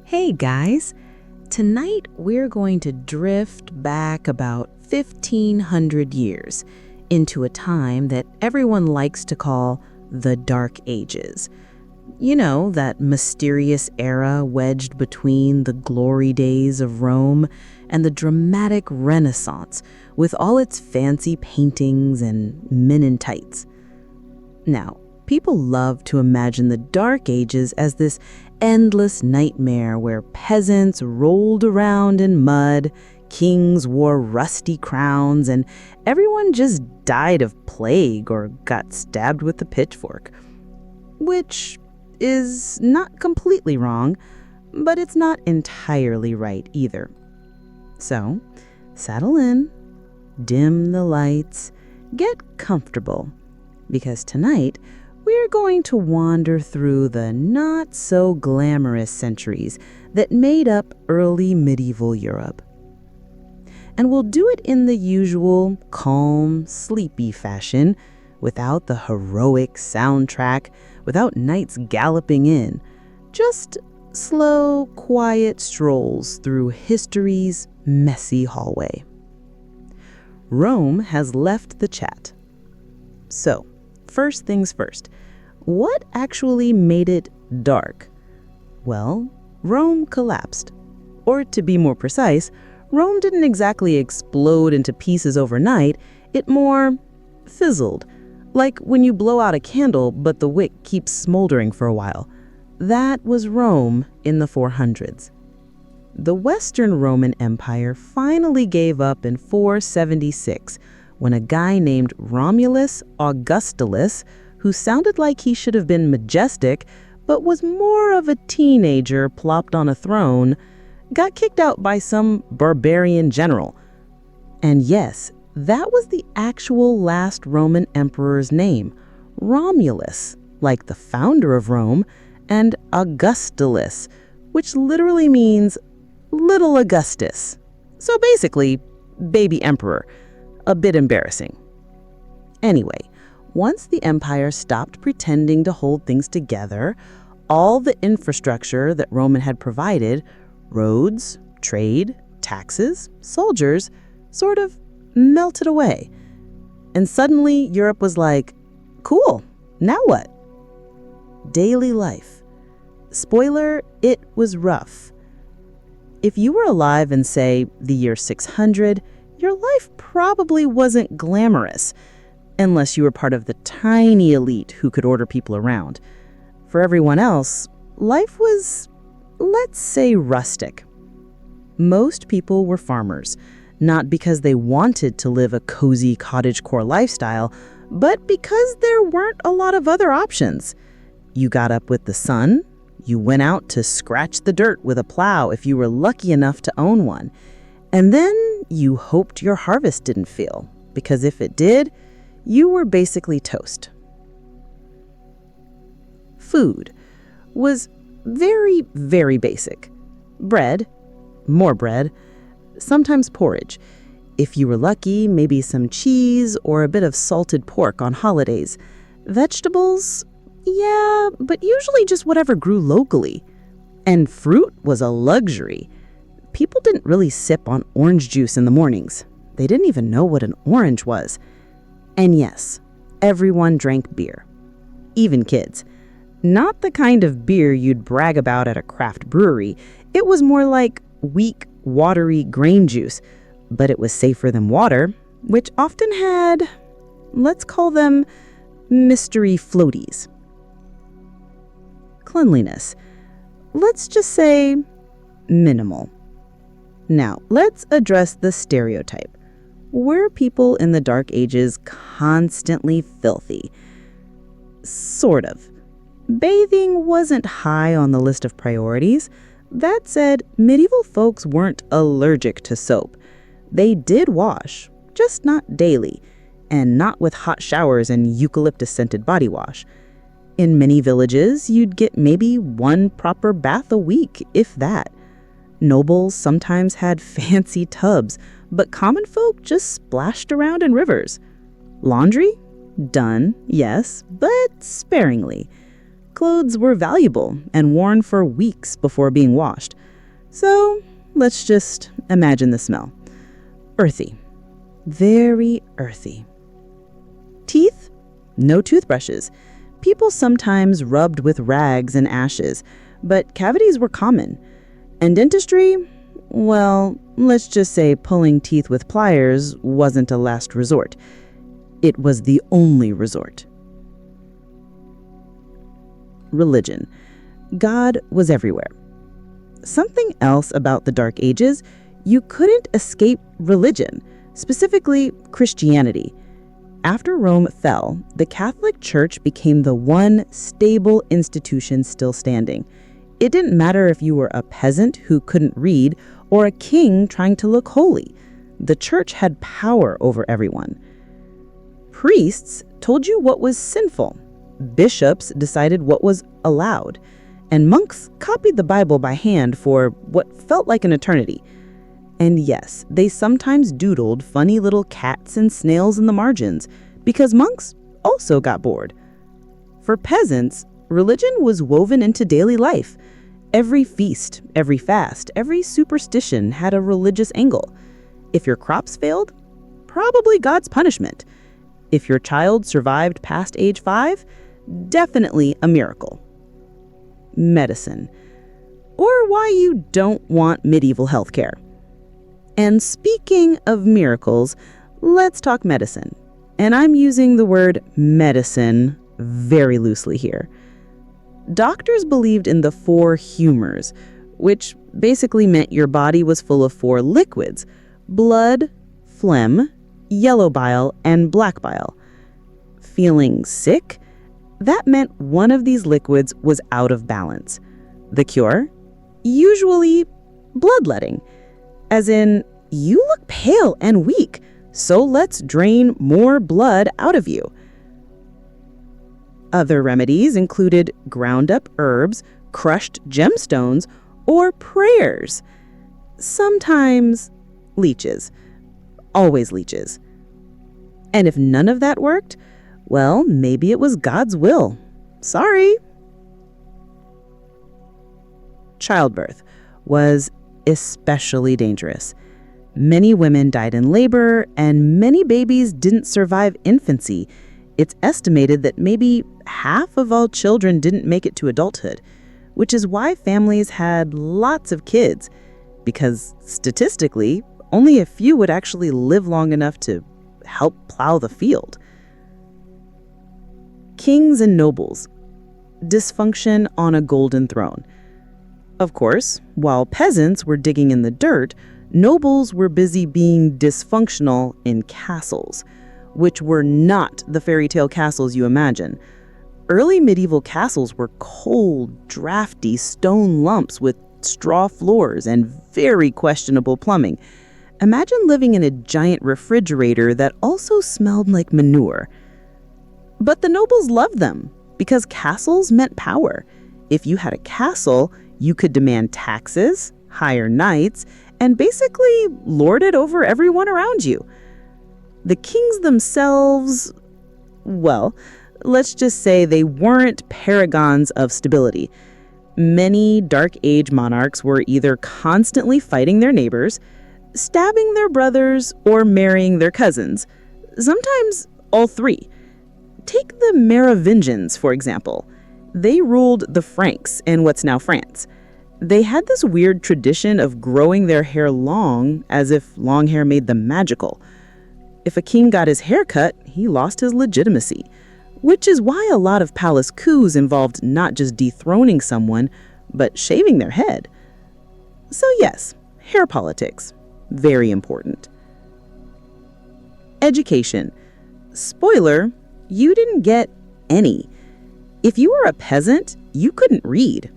Hey guys, tonight we're going to drift back about 1500 years into a time that everyone likes to call the Dark Ages. You know, that mysterious era wedged between the glory days of Rome and the dramatic Renaissance with all its fancy paintings and men in tights. Now, people love to imagine the Dark Ages as this endless nightmare where peasants rolled around in mud, kings wore rusty crowns, and everyone just died of plague or got stabbed with a pitchfork. Which is not completely wrong, but it's not entirely right either. So, saddle in, dim the lights, get comfortable, because tonight we're going to wander through the not-so-glamorous centuries that made up early medieval Europe. And we'll do it in the usual calm, sleepy fashion, without the heroic soundtrack, without knights galloping in. Just slow, quiet strolls through history's messy hallway. Rome has left the chat. So, first things first, what actually made it dark? Well, Rome collapsed. Or to be more precise, Rome didn't exactly explode into pieces overnight, it more fizzled. Like when you blow out a candle but the wick keeps smoldering for a while. That was Rome in the 400s. The Western Roman Empire finally gave up in 476 when a guy named Romulus Augustulus, who sounded like he should have been majestic but was more of a teenager plopped on a throne, got kicked out by some barbarian general. And yes, that was the actual last Roman emperor's name, Romulus, like the founder of Rome, and Augustulus, which literally means Little Augustus. So basically, baby emperor. A bit embarrassing. Anyway, once the empire stopped pretending to hold things together, all the infrastructure that Roman had provided, roads, trade, taxes, soldiers, sort of melted away. And suddenly Europe was like, cool, now what? Daily life. Spoiler, it was rough. If you were alive in, say, the year 600, your life probably wasn't glamorous, unless you were part of the tiny elite who could order people around. For everyone else, life was, let's say, rustic. Most people were farmers, not because they wanted to live a cozy cottagecore lifestyle, but because there weren't a lot of other options. You got up with the sun, you went out to scratch the dirt with a plow if you were lucky enough to own one, and then you hoped your harvest didn't fail, because if it did, you were basically toast. Food was very, very basic. Bread, more bread, sometimes porridge. If you were lucky, maybe some cheese or a bit of salted pork on holidays. Vegetables, yeah, but usually just whatever grew locally. And fruit was a luxury. People didn't really sip on orange juice in the mornings. They didn't even know what an orange was. And yes, everyone drank beer. Even kids. Not the kind of beer you'd brag about at a craft brewery. It was more like weak, watery grain juice. But it was safer than water, which often had, let's call them, mystery floaties. Cleanliness. Let's just say minimal. Now, let's address the stereotype. Were people in the Dark Ages constantly filthy? Sort of. Bathing wasn't high on the list of priorities. That said, medieval folks weren't allergic to soap. They did wash, just not daily, and not with hot showers and eucalyptus-scented body wash. In many villages, you'd get maybe one proper bath a week, if that. Nobles sometimes had fancy tubs, but common folk just splashed around in rivers. Laundry? Done, yes, but sparingly. Clothes were valuable and worn for weeks before being washed. So let's just imagine the smell. Earthy. Very earthy. Teeth? No toothbrushes. People sometimes rubbed with rags and ashes, but cavities were common. And dentistry? Well, let's just say pulling teeth with pliers wasn't a last resort. It was the only resort. Religion. God was everywhere. Something else about the Dark Ages, you couldn't escape religion, specifically Christianity. After Rome fell, the Catholic Church became the one stable institution still standing. It didn't matter if you were a peasant who couldn't read or a king trying to look holy. The church had power over everyone. Priests told you what was sinful. Bishops decided what was allowed. And monks copied the Bible by hand for what felt like an eternity. And yes, they sometimes doodled funny little cats and snails in the margins, because monks also got bored. For peasants, religion was woven into daily life. Every feast, every fast, every superstition had a religious angle. If your crops failed, probably God's punishment. If your child survived past age 5, definitely a miracle. Medicine, or why you don't want medieval healthcare. And speaking of miracles, let's talk medicine. And I'm using the word medicine very loosely here. Doctors believed in the 4 humors, which basically meant your body was full of 4 liquids: blood, phlegm, yellow bile, and black bile. Feeling sick? That meant one of these liquids was out of balance. The cure? Usually bloodletting. As in, you look pale and weak, so let's drain more blood out of you. Other remedies included ground up herbs, crushed gemstones, or prayers. Sometimes leeches. Always leeches. And if none of that worked, well, maybe it was God's will. Sorry. Childbirth was especially dangerous. Many women died in labor, and many babies didn't survive infancy. It's estimated that maybe half of all children didn't make it to adulthood, which is why families had lots of kids, because statistically, only a few would actually live long enough to help plow the field. Kings and nobles. Dysfunction on a golden throne. Of course, while peasants were digging in the dirt, nobles were busy being dysfunctional in castles, which were not the fairy tale castles you imagine. Early medieval castles were cold, drafty stone lumps with straw floors and very questionable plumbing. Imagine living in a giant refrigerator that also smelled like manure. But the nobles loved them because castles meant power. If you had a castle, you could demand taxes, hire knights, and basically lord it over everyone around you. The kings themselves, well, let's just say they weren't paragons of stability. Many Dark Age monarchs were either constantly fighting their neighbors, stabbing their brothers, or marrying their cousins. Sometimes all 3. Take the Merovingians, for example. They ruled the Franks in what's now France. They had this weird tradition of growing their hair long, as if long hair made them magical. If a king got his hair cut, he lost his legitimacy, which is why a lot of palace coups involved not just dethroning someone, but shaving their head. So yes, hair politics, very important. Education. Spoiler, you didn't get any. If you were a peasant, you couldn't read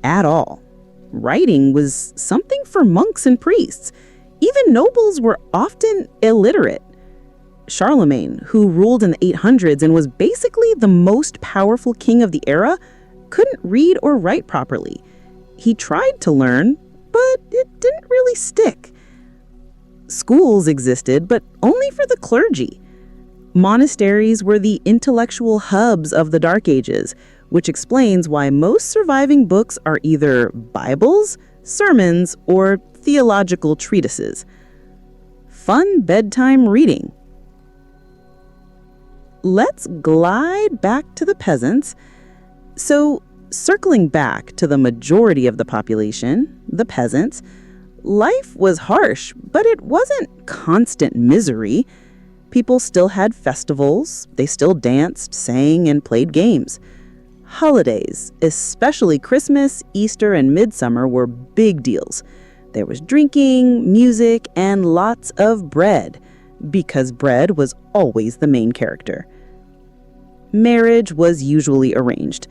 at all. Writing was something for monks and priests. Even nobles were often illiterate. Charlemagne, who ruled in the 800s and was basically the most powerful king of the era, couldn't read or write properly. He tried to learn, but it didn't really stick. Schools existed, but only for the clergy. Monasteries were the intellectual hubs of the Dark Ages, which explains why most surviving books are either Bibles, sermons, or theological treatises. Fun bedtime reading. Let's glide back to the peasants. So, circling back to the majority of the population, the peasants, life was harsh, but it wasn't constant misery. People still had festivals, they still danced, sang, and played games. Holidays, especially Christmas, Easter, and Midsummer, were big deals. There was drinking, music, and lots of bread, because bread was always the main character. Marriage was usually arranged.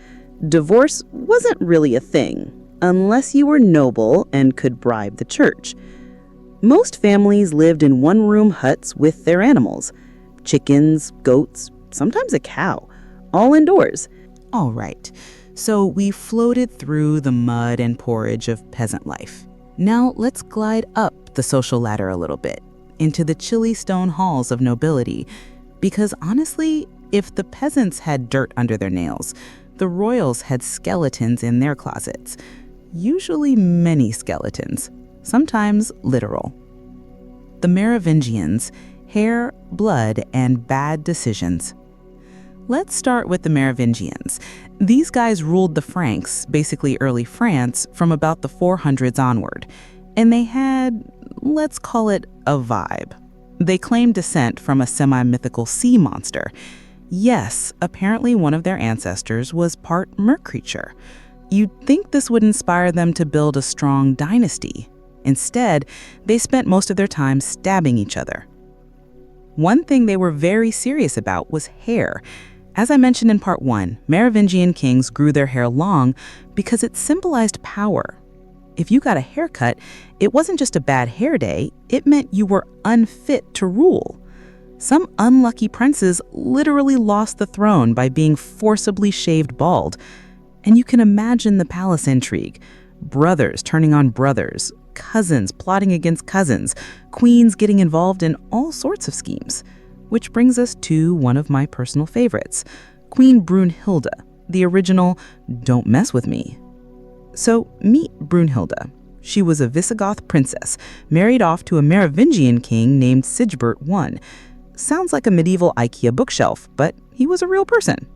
Divorce wasn't really a thing, unless you were noble and could bribe the church. Most families lived in one-room huts with their animals, chickens, goats, sometimes a cow, all indoors. All right, so we floated through the mud and porridge of peasant life. Now let's glide up the social ladder a little bit, into the chilly stone halls of nobility, because honestly, if the peasants had dirt under their nails, the royals had skeletons in their closets, usually many skeletons, sometimes literal. The Merovingians, hair, blood, and bad decisions. Let's start with the Merovingians. These guys ruled the Franks, basically early France, from about the 400s onward. And they had, let's call it, a vibe. They claimed descent from a semi-mythical sea monster. Yes, apparently one of their ancestors was part mercreature. You'd think this would inspire them to build a strong dynasty. Instead, they spent most of their time stabbing each other. One thing they were very serious about was hair. As I mentioned in part 1, Merovingian kings grew their hair long because it symbolized power. If you got a haircut, it wasn't just a bad hair day, it meant you were unfit to rule. Some unlucky princes literally lost the throne by being forcibly shaved bald. And you can imagine the palace intrigue. Brothers turning on brothers, cousins plotting against cousins, queens getting involved in all sorts of schemes. Which brings us to one of my personal favorites, Queen Brunhilde, the original "Don't mess with me." So meet Brunhilde. She was a Visigoth princess, married off to a Merovingian king named Sigebert I. Sounds like a medieval IKEA bookshelf, but he was a real person.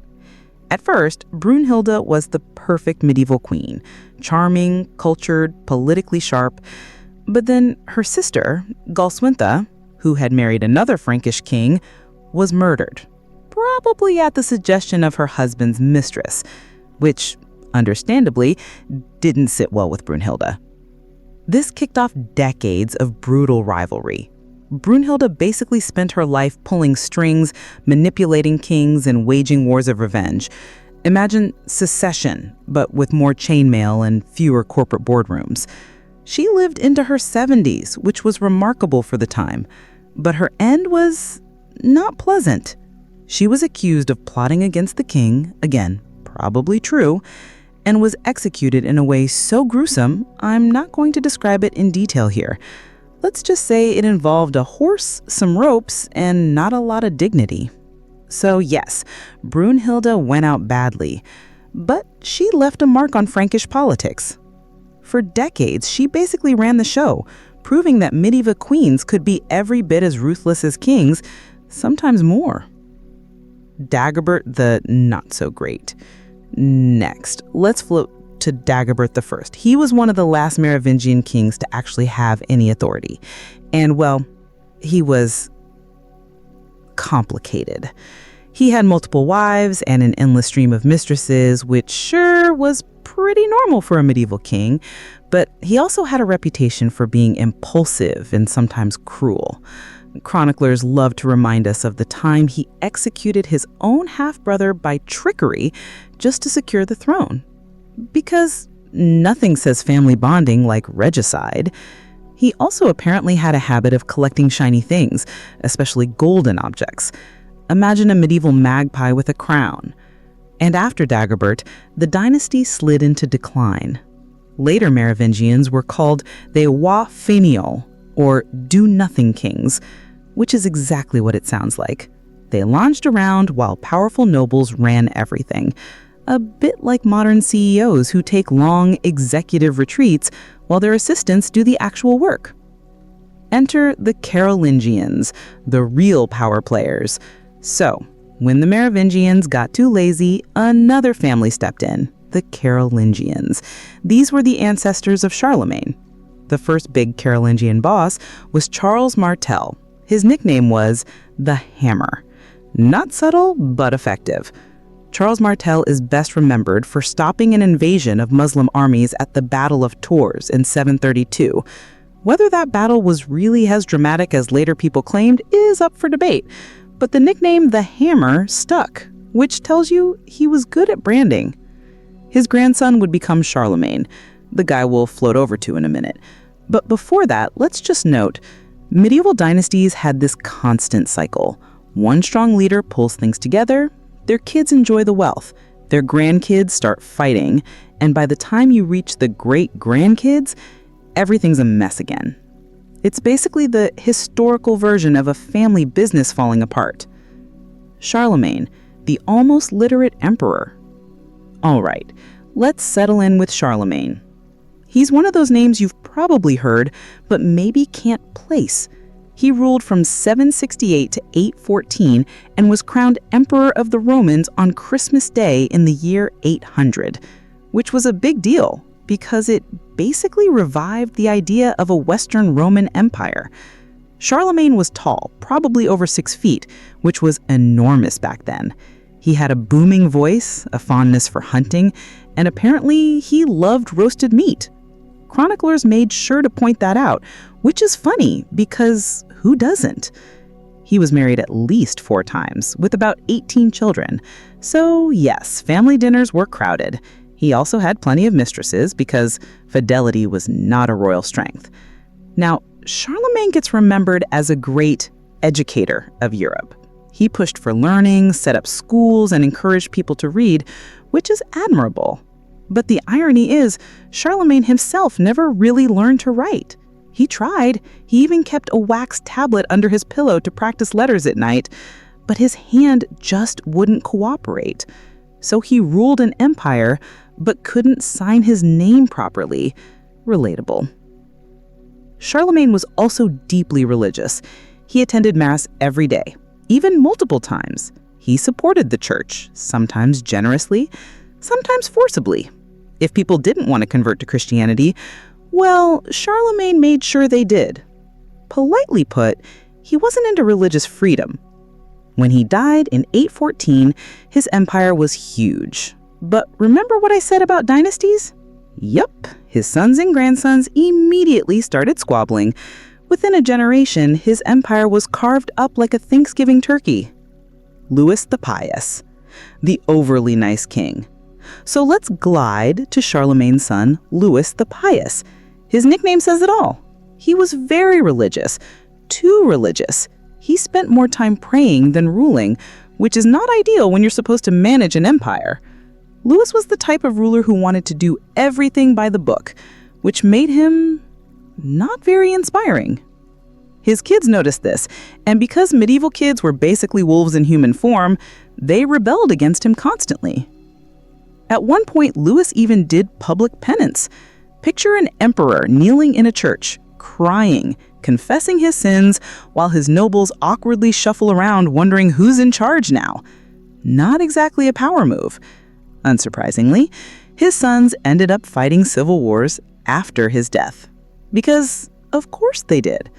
At first, Brunhilde was the perfect medieval queen, charming, cultured, politically sharp. But then her sister, Galswintha, who had married another Frankish king, was murdered, probably at the suggestion of her husband's mistress, which, understandably, didn't sit well with Brunhilde. This kicked off decades of brutal rivalry. Brunhilde basically spent her life pulling strings, manipulating kings, and waging wars of revenge. Imagine Succession, but with more chainmail and fewer corporate boardrooms. She lived into her 70s, which was remarkable for the time. But her end was not pleasant. She was accused of plotting against the king, again, probably true, and was executed in a way so gruesome, I'm not going to describe it in detail here. Let's just say it involved a horse, some ropes, and not a lot of dignity. So yes, Brunhilde went out badly, but she left a mark on Frankish politics. For decades, she basically ran the show, proving that medieval queens could be every bit as ruthless as kings, sometimes more. Dagobert the not-so-great. Next, let's float to Dagobert I. He was one of the last Merovingian kings to actually have any authority. And, well, he was complicated. He had multiple wives and an endless stream of mistresses, which sure was pretty normal for a medieval king, but he also had a reputation for being impulsive and sometimes cruel. Chroniclers love to remind us of the time he executed his own half-brother by trickery just to secure the throne. Because nothing says family bonding like regicide. He also apparently had a habit of collecting shiny things, especially golden objects. Imagine a medieval magpie with a crown. And after Dagobert, the dynasty slid into decline. Later Merovingians were called the Roi Fainéants, or do-nothing kings, which is exactly what it sounds like. They lounged around while powerful nobles ran everything. a bit like modern CEOs who take long executive retreats while their assistants do the actual work. Enter the Carolingians, the real power players. So, when the Merovingians got too lazy, another family stepped in, the Carolingians. These were the ancestors of Charlemagne. The first big Carolingian boss was Charles Martel. His nickname was the Hammer. Not subtle, but effective. Charles Martel is best remembered for stopping an invasion of Muslim armies at the Battle of Tours in 732. Whether that battle was really as dramatic as later people claimed is up for debate, but the nickname the Hammer stuck, which tells you he was good at branding. His grandson would become Charlemagne, the guy we'll float over to in a minute. But before that, let's just note, medieval dynasties had this constant cycle. One strong leader pulls things together, their kids enjoy the wealth, their grandkids start fighting, and by the time you reach the great-grandkids, everything's a mess again. It's basically the historical version of a family business falling apart. Charlemagne, the almost literate emperor. All right, let's settle in with Charlemagne. He's one of those names you've probably heard, but maybe can't place. He ruled from 768 to 814 and was crowned Emperor of the Romans on Christmas Day in the year 800, which was a big deal because it basically revived the idea of a Western Roman Empire. Charlemagne was tall, probably over 6 feet, which was enormous back then. He had a booming voice, a fondness for hunting, and apparently he loved roasted meat. Chroniclers made sure to point that out, which is funny because who doesn't? He was married at least 4 times, with about 18 children. So yes, family dinners were crowded. He also had plenty of mistresses because fidelity was not a royal strength. Now, Charlemagne gets remembered as a great educator of Europe. He pushed for learning, set up schools, and encouraged people to read, which is admirable. But the irony is, Charlemagne himself never really learned to write. He tried. He even kept a wax tablet under his pillow to practice letters at night, but his hand just wouldn't cooperate. So he ruled an empire, but couldn't sign his name properly. Relatable. Charlemagne was also deeply religious. He attended Mass every day, even multiple times. He supported the church, sometimes generously, sometimes forcibly. If people didn't want to convert to Christianity, well, Charlemagne made sure they did. Politely put, he wasn't into religious freedom. When he died in 814, his empire was huge. But remember what I said about dynasties? Yup, his sons and grandsons immediately started squabbling. Within a generation, his empire was carved up like a Thanksgiving turkey. Louis the Pious, the overly nice king. So let's glide to Charlemagne's son, Louis the Pious. His nickname says it all. He was very religious, too religious. He spent more time praying than ruling, which is not ideal when you're supposed to manage an empire. Louis was the type of ruler who wanted to do everything by the book, which made him not very inspiring. His kids noticed this, and because medieval kids were basically wolves in human form, they rebelled against him constantly. At one point, Louis even did public penance. Picture an emperor kneeling in a church, crying, confessing his sins, while his nobles awkwardly shuffle around wondering who's in charge now. Not exactly a power move. Unsurprisingly, his sons ended up fighting civil wars after his death. Because, of course they did.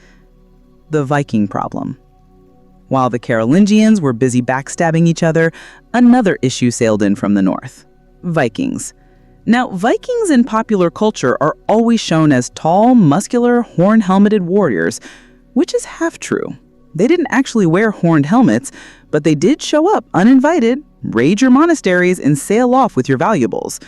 The Viking problem. While the Carolingians were busy backstabbing each other, another issue sailed in from the north. Vikings. Now, Vikings in popular culture are always shown as tall, muscular, horn-helmeted warriors, which is half true. They didn't actually wear horned helmets, but they did show up uninvited, raid your monasteries, and sail off with your valuables.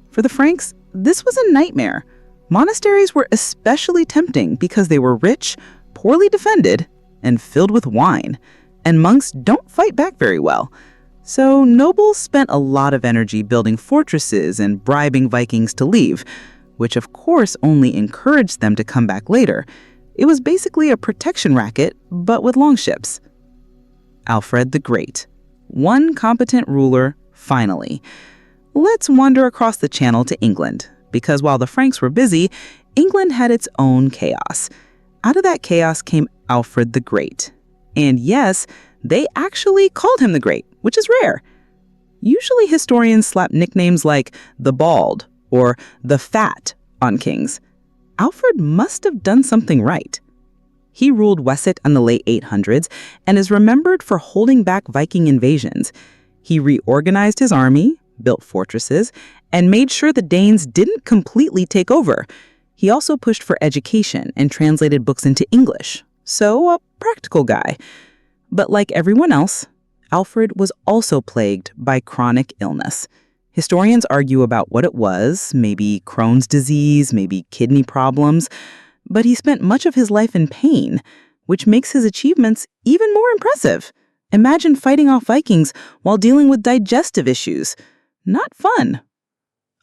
For the Franks, this was a nightmare. Monasteries were especially tempting because they were rich, poorly defended, and filled with wine, and monks don't fight back very well. So nobles spent a lot of energy building fortresses and bribing Vikings to leave, which of course only encouraged them to come back later. It was basically a protection racket, but with longships. Alfred the Great. One competent ruler, finally. Let's wander across the channel to England, because while the Franks were busy, England had its own chaos. Out of that chaos came Alfred the Great. And yes, they actually called him the Great, which is rare. Usually historians slap nicknames like the Bald or the Fat on kings. Alfred must have done something right. He ruled Wessex in the late 800s and is remembered for holding back Viking invasions. He reorganized his army, built fortresses, and made sure the Danes didn't completely take over. He also pushed for education and translated books into English. So, a practical guy. But like everyone else, Alfred was also plagued by chronic illness. Historians argue about what it was, maybe Crohn's disease, maybe kidney problems, but he spent much of his life in pain, which makes his achievements even more impressive. Imagine fighting off Vikings while dealing with digestive issues. Not fun.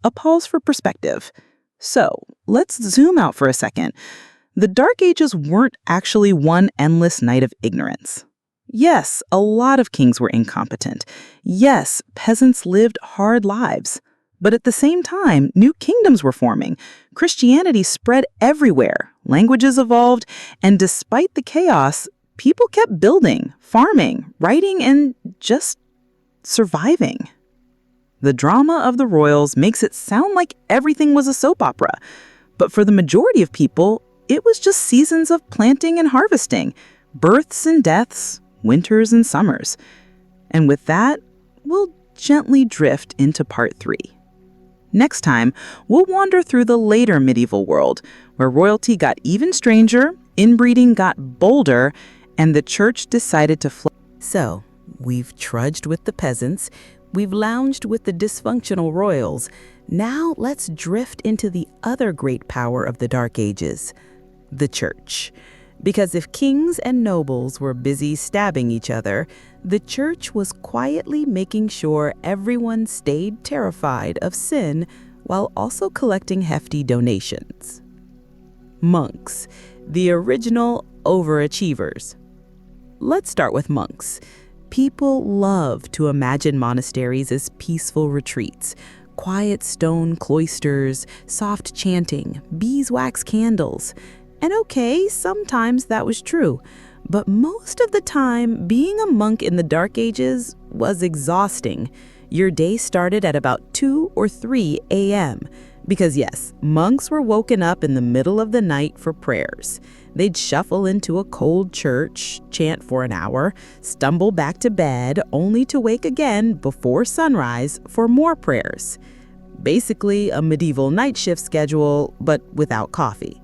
A pause for perspective. So, let's zoom out for a second. The Dark Ages weren't actually one endless night of ignorance. Yes, a lot of kings were incompetent. Yes, peasants lived hard lives. But at the same time, new kingdoms were forming. Christianity spread everywhere. Languages evolved, and despite the chaos, people kept building, farming, writing, and just surviving. The drama of the royals makes it sound like everything was a soap opera. But for the majority of people, it was just seasons of planting and harvesting, births and deaths, winters and summers. And with that, we'll gently drift into part 3. Next time, we'll wander through the later medieval world, where royalty got even stranger, inbreeding got bolder, and the church decided to fly. So, we've trudged with the peasants, we've lounged with the dysfunctional royals. Now let's drift into the other great power of the Dark Ages, the church. Because if kings and nobles were busy stabbing each other, the church was quietly making sure everyone stayed terrified of sin while also collecting hefty donations. Monks, the original overachievers. Let's start with monks. People love to imagine monasteries as peaceful retreats, quiet stone cloisters, soft chanting, beeswax candles. And okay, sometimes that was true, but most of the time, being a monk in the Dark Ages was exhausting. Your day started at about 2 or 3 a.m. Because yes, monks were woken up in the middle of the night for prayers. They'd shuffle into a cold church, chant for an hour, stumble back to bed, only to wake again before sunrise for more prayers. Basically, a medieval night shift schedule, but without coffee.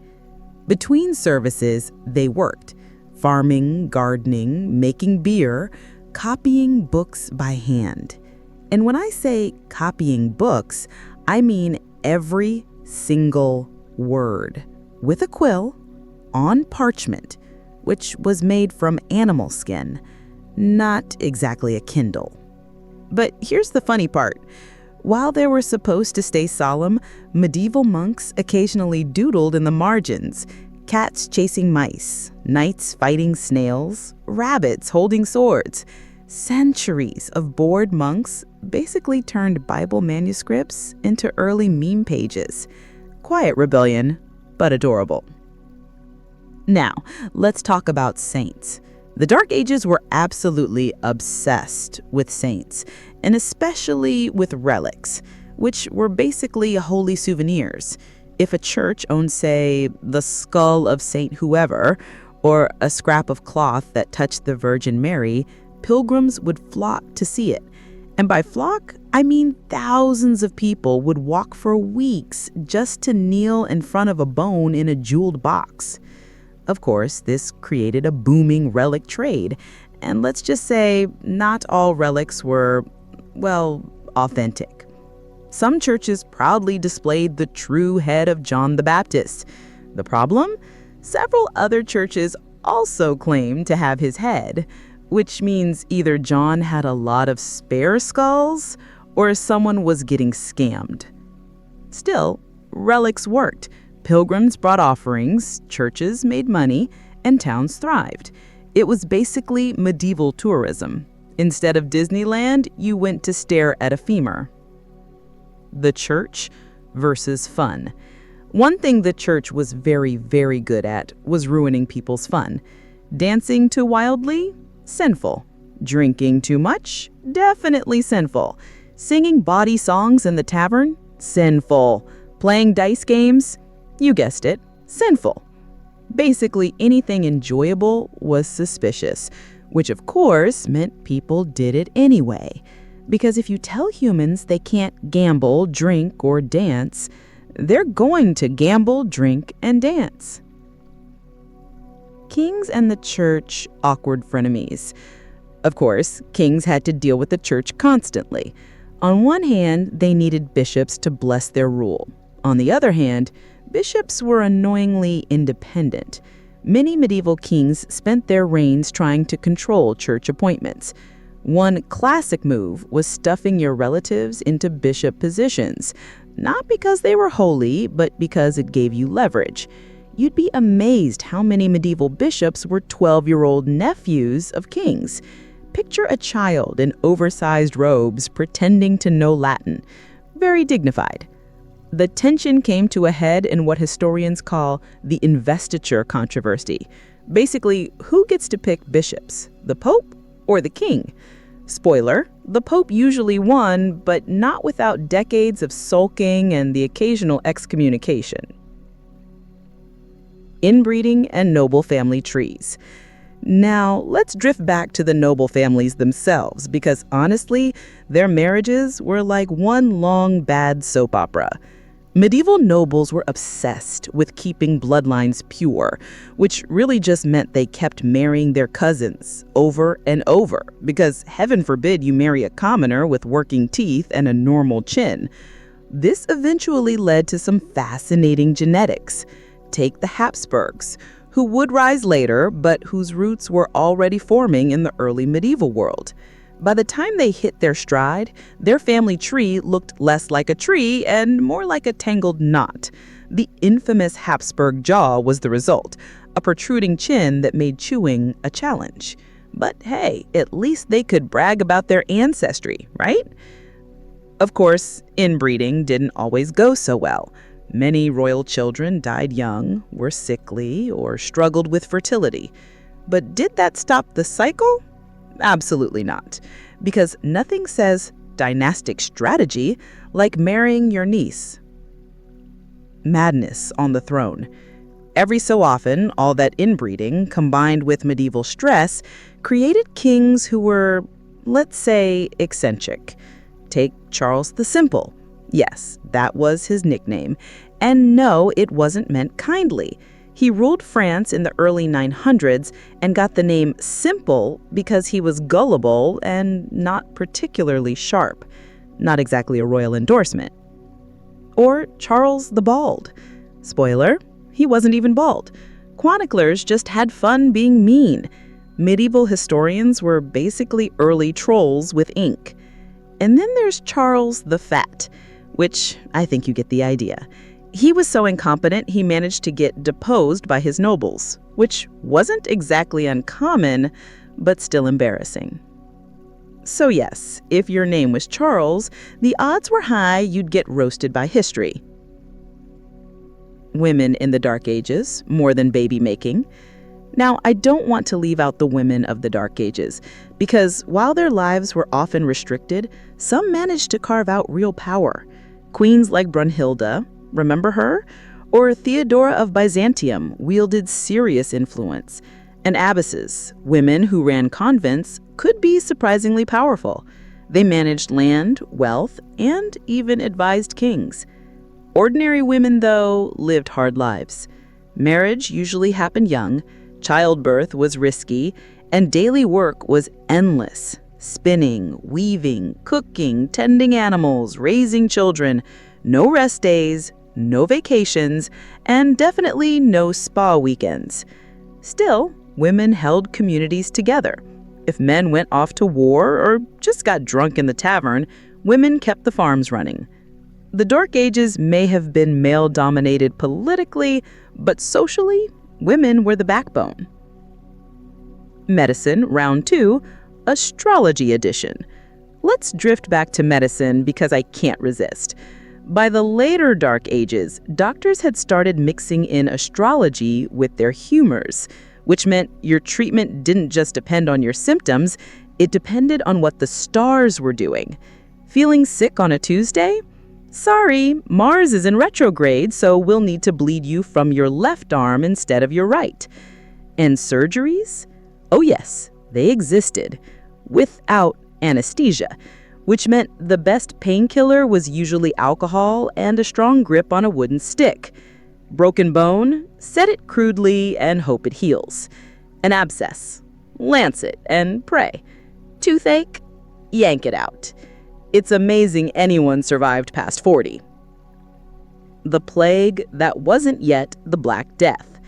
Between services, they worked, farming, gardening, making beer, copying books by hand. And when I say copying books, I mean every single word, with a quill, on parchment, which was made from animal skin, not exactly a Kindle. But here's the funny part. While they were supposed to stay solemn, medieval monks occasionally doodled in the margins, cats chasing mice, knights fighting snails, rabbits holding swords. Centuries of bored monks basically turned Bible manuscripts into early meme pages. Quiet rebellion, but adorable. Now, let's talk about saints. The Dark Ages were absolutely obsessed with saints, and especially with relics, which were basically holy souvenirs. If a church owned, say, the skull of Saint whoever, or a scrap of cloth that touched the Virgin Mary, pilgrims would flock to see it. And by flock, I mean thousands of people would walk for weeks just to kneel in front of a bone in a jeweled box. Of course, this created a booming relic trade. And let's just say not all relics were, well, authentic. Some churches proudly displayed the true head of John the Baptist. The problem? Several other churches also claimed to have his head, which means either John had a lot of spare skulls or someone was getting scammed. Still, relics worked. Pilgrims brought offerings, churches made money, and towns thrived. It was basically medieval tourism. Instead of Disneyland, you went to stare at a femur. the church versus fun. One thing the church was very, very good at was ruining people's fun. Dancing too wildly? Sinful. Drinking too much? Definitely sinful. Singing bawdy songs in the tavern? Sinful. Playing dice games? You guessed it, sinful. Basically, anything enjoyable was suspicious, which of course meant people did it anyway. Because if you tell humans they can't gamble, drink, or dance, they're going to gamble, drink, and dance. Kings and the church, awkward frenemies. Of course, kings had to deal with the church constantly. On one hand, they needed bishops to bless their rule. On the other hand, bishops were annoyingly independent. Many medieval kings spent their reigns trying to control church appointments. One classic move was stuffing your relatives into bishop positions, not because they were holy, but because it gave you leverage. You'd be amazed how many medieval bishops were 12-year-old nephews of kings. Picture a child in oversized robes pretending to know Latin. Very dignified. The tension came to a head in what historians call the investiture controversy. Basically, who gets to pick bishops, the Pope or the king? Spoiler, the Pope usually won, but not without decades of sulking and the occasional excommunication. Inbreeding and noble family trees. Now, let's drift back to the noble families themselves, because honestly, their marriages were like one long bad soap opera. Medieval nobles were obsessed with keeping bloodlines pure, which really just meant they kept marrying their cousins over and over, because heaven forbid you marry a commoner with working teeth and a normal chin. This eventually led to some fascinating genetics. Take the Habsburgs, who would rise later, but whose roots were already forming in the early medieval world. By the time they hit their stride, their family tree looked less like a tree and more like a tangled knot. The infamous Habsburg jaw was the result, a protruding chin that made chewing a challenge. But hey, at least they could brag about their ancestry, right? Of course, inbreeding didn't always go so well. Many royal children died young, were sickly, or struggled with fertility. But did that stop the cycle? Absolutely not, because nothing says dynastic strategy like marrying your niece. Madness on the throne. Every so often, all that inbreeding, combined with medieval stress, created kings who were, let's say, eccentric. Take Charles the Simple. Yes, that was his nickname. And no, it wasn't meant kindly. He ruled France in the early 900s and got the name Simple because he was gullible and not particularly sharp. Not exactly a royal endorsement. Or Charles the Bald. Spoiler, he wasn't even bald. Chroniclers just had fun being mean. Medieval historians were basically early trolls with ink. And then there's Charles the Fat, which I think you get the idea. He was so incompetent he managed to get deposed by his nobles, which wasn't exactly uncommon, but still embarrassing. So yes, if your name was Charles, the odds were high you'd get roasted by history. Women in the Dark Ages, more than baby making. Now, I don't want to leave out the women of the Dark Ages, because while their lives were often restricted, some managed to carve out real power. Queens like Brunhilde, remember her? Or Theodora of Byzantium wielded serious influence. And abbesses, women who ran convents, could be surprisingly powerful. They managed land, wealth, and even advised kings. Ordinary women, though, lived hard lives. Marriage usually happened young, childbirth was risky, and daily work was endless. Spinning, weaving, cooking, tending animals, raising children. No rest days, no vacations, and definitely no spa weekends. Still, women held communities together. If men went off to war or just got drunk in the tavern, women kept the farms running. The Dark Ages may have been male-dominated politically, but socially, women were the backbone. Medicine, round 2, astrology edition. Let's drift back to medicine because I can't resist. By the later Dark Ages, doctors had started mixing in astrology with their humors, which meant your treatment didn't just depend on your symptoms, it depended on what the stars were doing. Feeling sick on a Tuesday? Sorry, Mars is in retrograde, so we'll need to bleed you from your left arm instead of your right. And surgeries? Oh yes, they existed, without anesthesia, which meant the best painkiller was usually alcohol and a strong grip on a wooden stick. Broken bone? Set it crudely and hope it heals. An abscess? Lance it and pray. Toothache? Yank it out. It's amazing anyone survived past 40. The plague that wasn't yet the Black Death.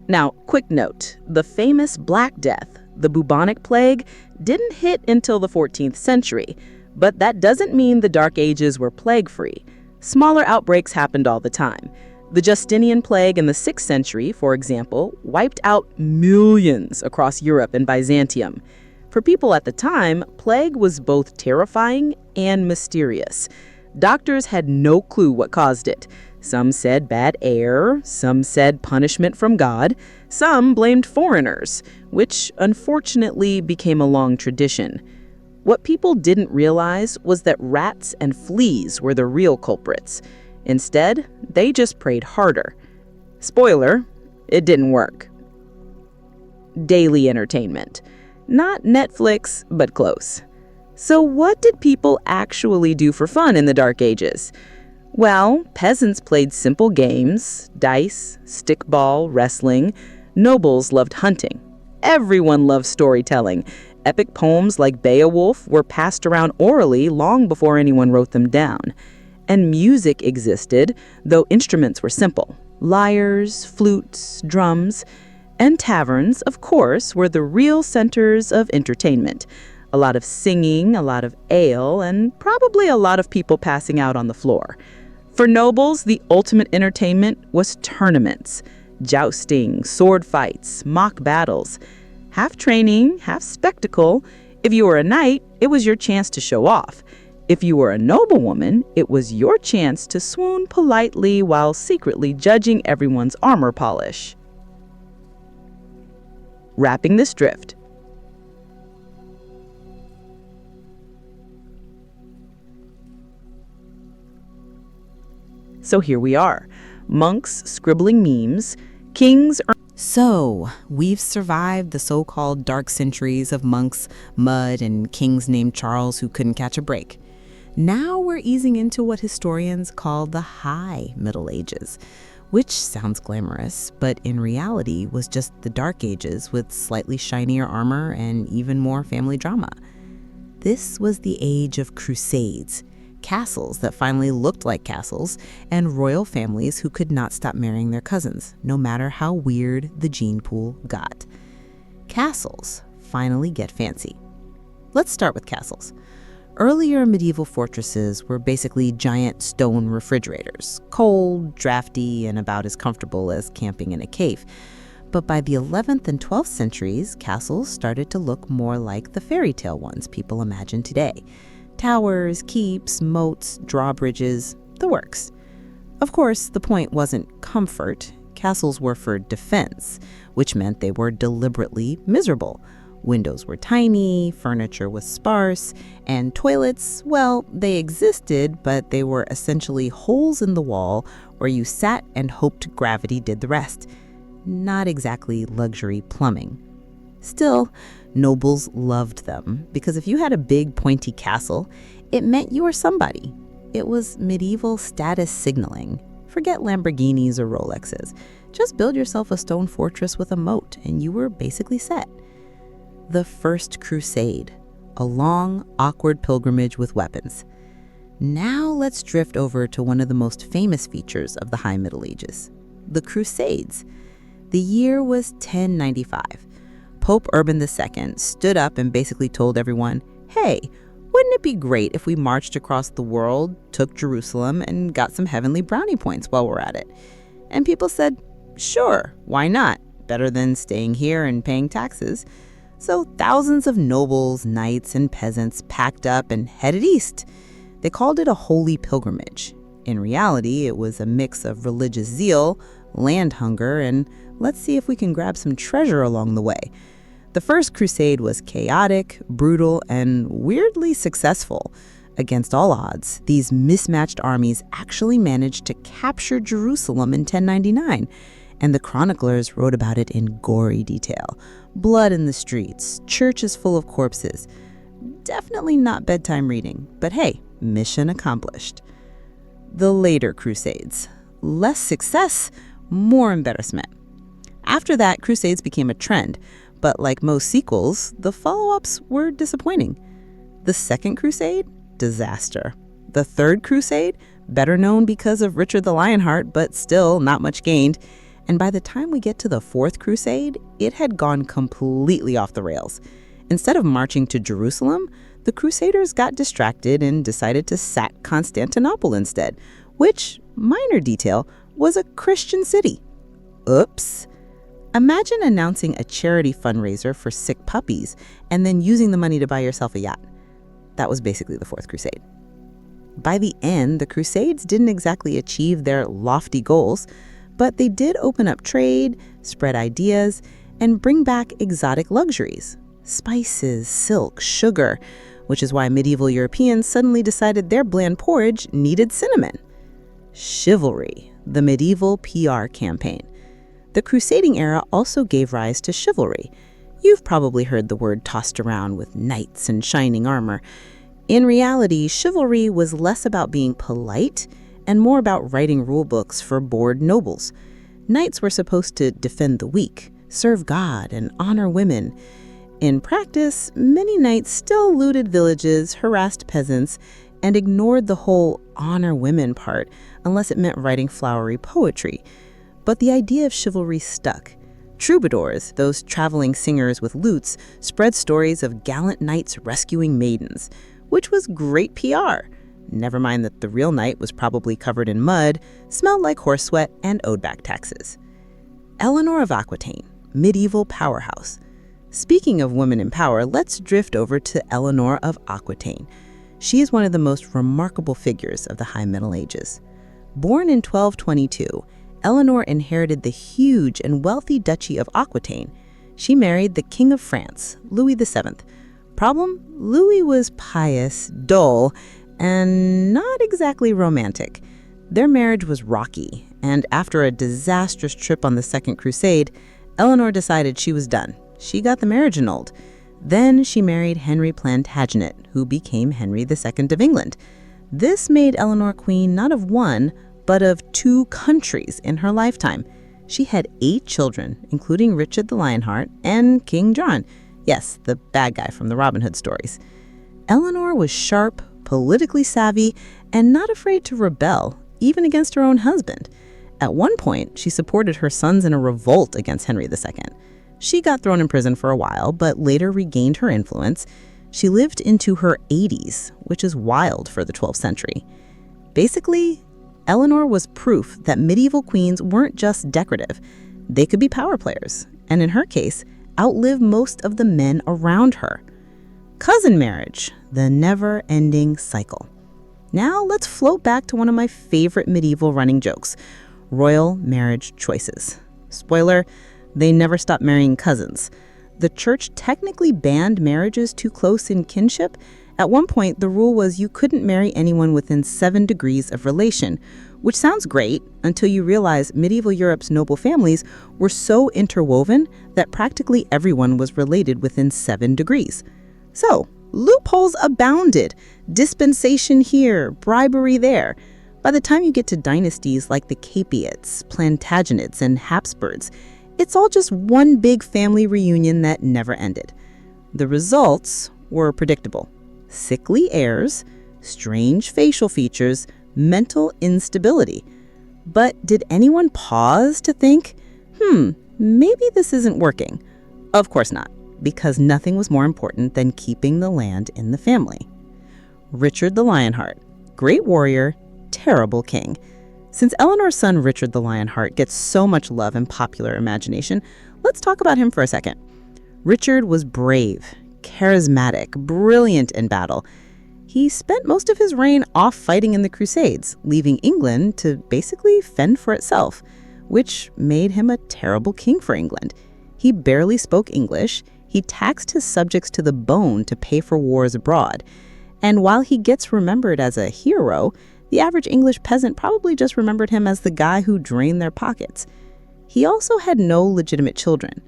Now, quick note, the famous Black Death, the bubonic plague, didn't hit until the 14th century, but that doesn't mean the Dark Ages were plague-free. Smaller outbreaks happened all the time. The Justinian plague in the 6th century, for example, wiped out millions across Europe and Byzantium. For people at the time, plague was both terrifying and mysterious. Doctors had no clue what caused it. Some said bad air, some said punishment from God, some blamed foreigners, which unfortunately became a long tradition. What people didn't realize was that rats and fleas were the real culprits. Instead, they just prayed harder. Spoiler, it didn't work. Daily entertainment. Not Netflix, but close. So what did people actually do for fun in the Dark Ages? Well, peasants played simple games, dice, stickball, wrestling. Nobles loved hunting. Everyone loved storytelling. Epic poems like Beowulf were passed around orally long before anyone wrote them down. And music existed, though instruments were simple. Lyres, flutes, drums, and taverns, of course, were the real centers of entertainment. A lot of singing, a lot of ale, and probably a lot of people passing out on the floor. For nobles, the ultimate entertainment was tournaments, jousting, sword fights, mock battles. Half training, half spectacle. If you were a knight, it was your chance to show off. If you were a noblewoman, it was your chance to swoon politely while secretly judging everyone's armor polish. Wrapping this drift. So here we are, monks scribbling memes, kings. So, we've survived the so-called dark centuries of monks, mud, and kings named Charles who couldn't catch a break. Now we're easing into what historians call the High Middle Ages, which sounds glamorous, but in reality was just the Dark Ages with slightly shinier armor and even more family drama. This was the age of crusades, castles that finally looked like castles, and royal families who could not stop marrying their cousins, no matter how weird the gene pool got. Castles finally get fancy. Let's start with castles. Earlier medieval fortresses were basically giant stone refrigerators, cold, drafty, and about as comfortable as camping in a cave. But by the 11th and 12th centuries, castles started to look more like the fairy tale ones people imagine today. Towers, keeps, moats, drawbridges, the works. Of course, the point wasn't comfort. Castles were for defense, which meant they were deliberately miserable. Windows were tiny, furniture was sparse, and toilets, well, they existed, but they were essentially holes in the wall where you sat and hoped gravity did the rest. Not exactly luxury plumbing. Still, nobles loved them because if you had a big pointy castle, it meant you were somebody. It was medieval status signaling. Forget Lamborghinis or Rolexes. Just build yourself a stone fortress with a moat and you were basically set. The First Crusade, a long, awkward pilgrimage with weapons. Now let's drift over to one of the most famous features of the High Middle Ages, the Crusades. The year was 1095. Pope Urban II stood up and basically told everyone, hey, wouldn't it be great if we marched across the world, took Jerusalem, and got some heavenly brownie points while we're at it? And people said, sure, why not? Better than staying here and paying taxes. So thousands of nobles, knights, and peasants packed up and headed east. They called it a holy pilgrimage. In reality, it was a mix of religious zeal, land hunger, and let's see if we can grab some treasure along the way. The First Crusade was chaotic, brutal, and weirdly successful. Against all odds, these mismatched armies actually managed to capture Jerusalem in 1099, and the chroniclers wrote about it in gory detail. Blood in the streets, churches full of corpses. Definitely not bedtime reading, but hey, mission accomplished. The later Crusades. Less success, more embarrassment. After that, Crusades became a trend, but like most sequels, the follow-ups were disappointing. The Second Crusade? Disaster. The Third Crusade? Better known because of Richard the Lionheart, but still not much gained. And by the time we get to the Fourth Crusade, it had gone completely off the rails. Instead of marching to Jerusalem, the Crusaders got distracted and decided to sack Constantinople instead, which, minor detail, was a Christian city. Oops. Imagine announcing a charity fundraiser for sick puppies and then using the money to buy yourself a yacht. That was basically the Fourth Crusade. By the end, the Crusades didn't exactly achieve their lofty goals, but they did open up trade, spread ideas, and bring back exotic luxuries. Spices, silk, sugar, which is why medieval Europeans suddenly decided their bland porridge needed cinnamon. Chivalry, the medieval PR campaign. The crusading era also gave rise to chivalry. You've probably heard the word tossed around with knights and shining armor. In reality, chivalry was less about being polite and more about writing rule books for bored nobles. Knights were supposed to defend the weak, serve God, and honor women. In practice, many knights still looted villages, harassed peasants, and ignored the whole honor women part unless it meant writing flowery poetry. But the idea of chivalry stuck. Troubadours, those traveling singers with lutes, spread stories of gallant knights rescuing maidens, which was great PR. Never mind that the real knight was probably covered in mud, smelled like horse sweat, and owed back taxes. Eleanor of Aquitaine, medieval powerhouse. Speaking of women in power, let's drift over to Eleanor of Aquitaine. She is one of the most remarkable figures of the High Middle Ages. Born in 1222, Eleanor inherited the huge and wealthy Duchy of Aquitaine. She married the King of France, Louis VII. Problem? Louis was pious, dull, and not exactly romantic. Their marriage was rocky, and after a disastrous trip on the Second Crusade, Eleanor decided she was done. She got the marriage annulled. Then she married Henry Plantagenet, who became Henry II of England. This made Eleanor queen not of one, but of 2 countries in her lifetime. She had 8 children, including Richard the Lionheart and King John. Yes, the bad guy from the Robin Hood stories. Eleanor was sharp, politically savvy, and not afraid to rebel, even against her own husband. At one point, she supported her sons in a revolt against Henry II. She got thrown in prison for a while, but later regained her influence. She lived into her 80s, which is wild for the 12th century. Basically, Eleanor was proof that medieval queens weren't just decorative. They could be power players, and in her case, outlive most of the men around her. Cousin marriage, the never-ending cycle. Now let's float back to one of my favorite medieval running jokes, royal marriage choices. Spoiler, they never stopped marrying cousins. The church technically banned marriages too close in kinship. At one point, the rule was you couldn't marry anyone within 7 degrees of relation, which sounds great until you realize medieval Europe's noble families were so interwoven that practically everyone was related within 7 degrees. So, loopholes abounded. Dispensation here, bribery there. By the time you get to dynasties like the Capets, Plantagenets, and Habsburgs, it's all just one big family reunion that never ended. The results were predictable. Sickly heirs, strange facial features, mental instability. But did anyone pause to think, maybe this isn't working? Of course not, because nothing was more important than keeping the land in the family. Richard the Lionheart, great warrior, terrible king. Since Eleanor's son Richard the Lionheart gets so much love in popular imagination, let's talk about him for a second. Richard was brave, charismatic, brilliant in battle. He spent most of his reign off fighting in the Crusades, leaving England to basically fend for itself, which made him a terrible king for England. He barely spoke English, he taxed his subjects to the bone to pay for wars abroad, and while he gets remembered as a hero, the average English peasant probably just remembered him as the guy who drained their pockets. He also had no legitimate children,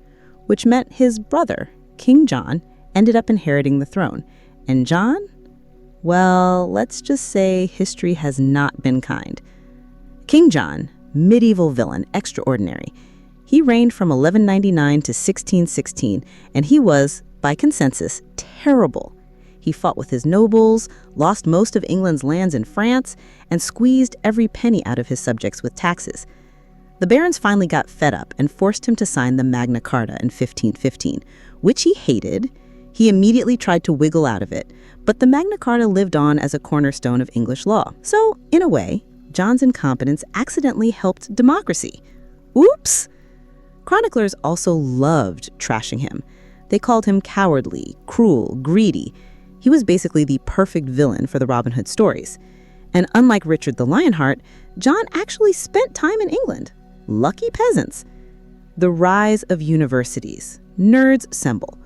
which meant his brother, King John, ended up inheriting the throne. And John? Well, let's just say history has not been kind. King John, medieval villain, extraordinary. He reigned from 1199 to 1616, and he was, by consensus, terrible. He fought with his nobles, lost most of England's lands in France, and squeezed every penny out of his subjects with taxes. The barons finally got fed up and forced him to sign the Magna Carta in 1515, which he hated. He immediately tried to wiggle out of it, but the Magna Carta lived on as a cornerstone of English law. So, in a way, John's incompetence accidentally helped democracy. Oops! Chroniclers also loved trashing him. They called him cowardly, cruel, greedy. He was basically the perfect villain for the Robin Hood stories. And unlike Richard the Lionheart, John actually spent time in England. Lucky peasants. The rise of universities. Nerds assemble.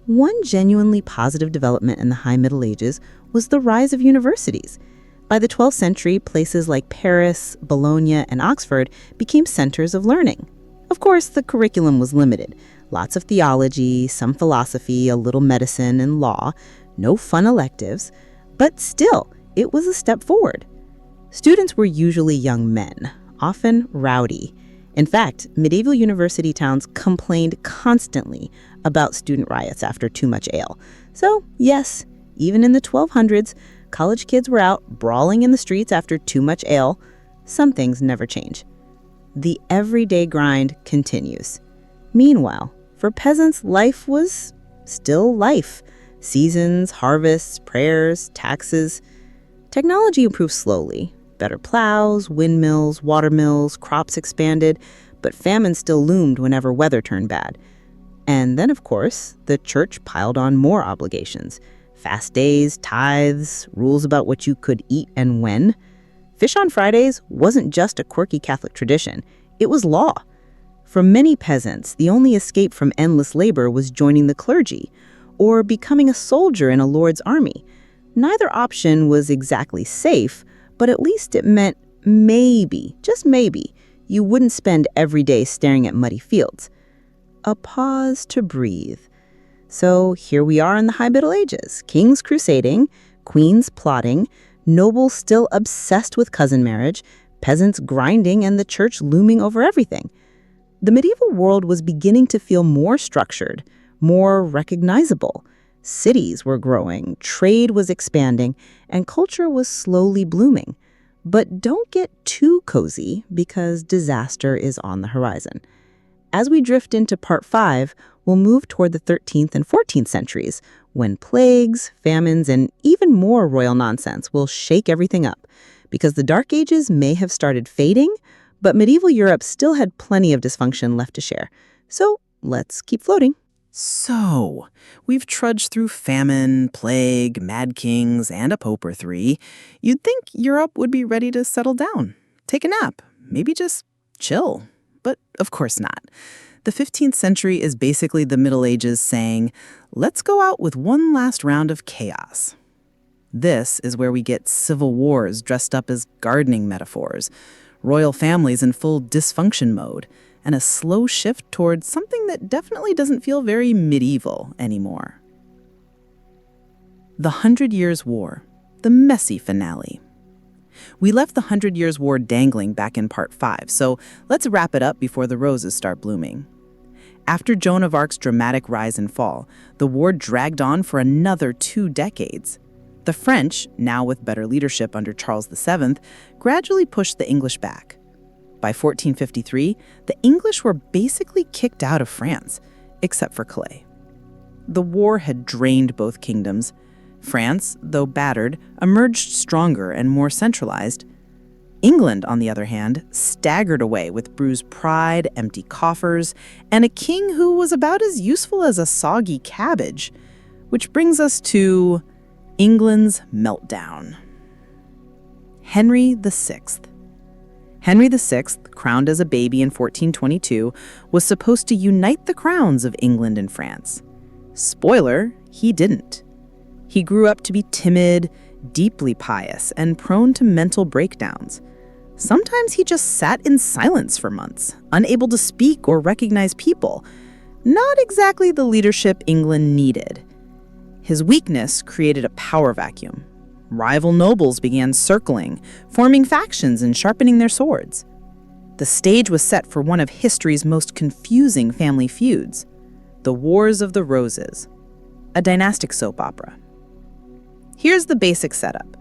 One genuinely positive development in the High Middle Ages was the rise of universities. By the 12th century, places like Paris, Bologna, and Oxford became centers of learning. Of course, the curriculum was limited. Lots of theology, some philosophy, a little medicine and law, no fun electives, but still, it was a step forward. Students were usually young men, often rowdy. In fact, medieval university towns complained constantly about student riots after too much ale. So, yes, even in the 1200s, college kids were out brawling in the streets after too much ale. Some things never change. The everyday grind continues. Meanwhile, for peasants, life was still life. Seasons, harvests, prayers, taxes. Technology improved slowly. Better plows, windmills, watermills, crops expanded, but famine still loomed whenever weather turned bad. And then, of course, the church piled on more obligations. Fast days, tithes, rules about what you could eat and when. Fish on Fridays wasn't just a quirky Catholic tradition. It was law. For many peasants, the only escape from endless labor was joining the clergy or becoming a soldier in a lord's army. Neither option was exactly safe, but at least it meant maybe, just maybe, you wouldn't spend every day staring at muddy fields. A pause to breathe. So here we are in the High Middle Ages, kings crusading, queens plotting, nobles still obsessed with cousin marriage, peasants grinding, and the church looming over everything. The medieval world was beginning to feel more structured, more recognizable. Cities were growing, trade was expanding, and culture was slowly blooming. But don't get too cozy because disaster is on the horizon. As we drift into part 5, we'll move toward the 13th and 14th centuries, when plagues, famines, and even more royal nonsense will shake everything up. Because the Dark Ages may have started fading, but medieval Europe still had plenty of dysfunction left to share. So let's keep floating. So, we've trudged through famine, plague, mad kings, and a pope or three. You'd think Europe would be ready to settle down, take a nap, maybe just chill. But of course not. The 15th century is basically the Middle Ages saying, let's go out with one last round of chaos. This is where we get civil wars dressed up as gardening metaphors, royal families in full dysfunction mode, and a slow shift towards something that definitely doesn't feel very medieval anymore. The 100 Years' War, the messy finale. We left the 100 Years' War dangling back in part 5, so let's wrap it up before the roses start blooming. After Joan of Arc's dramatic rise and fall, the war dragged on for another 2 decades. The French, now with better leadership under Charles VII, gradually pushed the English back. By 1453, the English were basically kicked out of France, except for Calais. The war had drained both kingdoms. France, though battered, emerged stronger and more centralized. England, on the other hand, staggered away with bruised pride, empty coffers, and a king who was about as useful as a soggy cabbage. Which brings us to England's meltdown. Henry VI. Henry VI, crowned as a baby in 1422, was supposed to unite the crowns of England and France. Spoiler, he didn't. He grew up to be timid, deeply pious, and prone to mental breakdowns. Sometimes he just sat in silence for months, unable to speak or recognize people. Not exactly the leadership England needed. His weakness created a power vacuum. Rival nobles began circling, forming factions and sharpening their swords. The stage was set for one of history's most confusing family feuds, the Wars of the Roses, a dynastic soap opera. Here's the basic setup.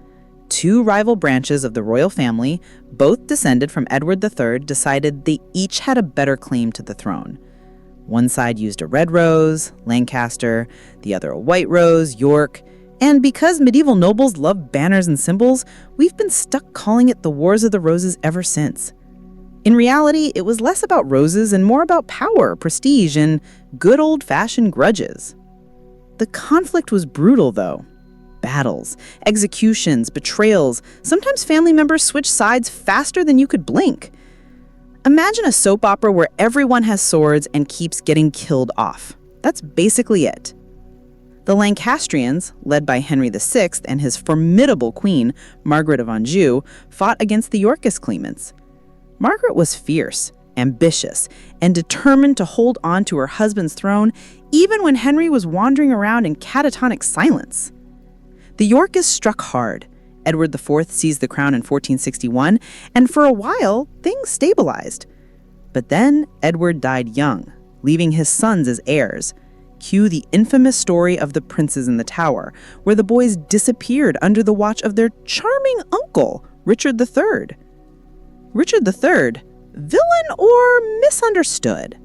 Two rival branches of the royal family, both descended from Edward III, decided they each had a better claim to the throne. One side used a red rose, Lancaster, the other a white rose, York, and because medieval nobles loved banners and symbols, we've been stuck calling it the Wars of the Roses ever since. In reality, it was less about roses and more about power, prestige, and good old-fashioned grudges. The conflict was brutal, though. Battles, executions, betrayals, sometimes family members switched sides faster than you could blink. Imagine a soap opera where everyone has swords and keeps getting killed off. That's basically it. The Lancastrians, led by Henry VI and his formidable queen, Margaret of Anjou, fought against the Yorkist claimants. Margaret was fierce, ambitious, and determined to hold on to her husband's throne even when Henry was wandering around in catatonic silence. The Yorkists struck hard. Edward IV seized the crown in 1461, and for a while, things stabilized. But then Edward died young, leaving his sons as heirs. Cue the infamous story of the princes in the tower, where the boys disappeared under the watch of their charming uncle, Richard III. Richard III, villain or misunderstood?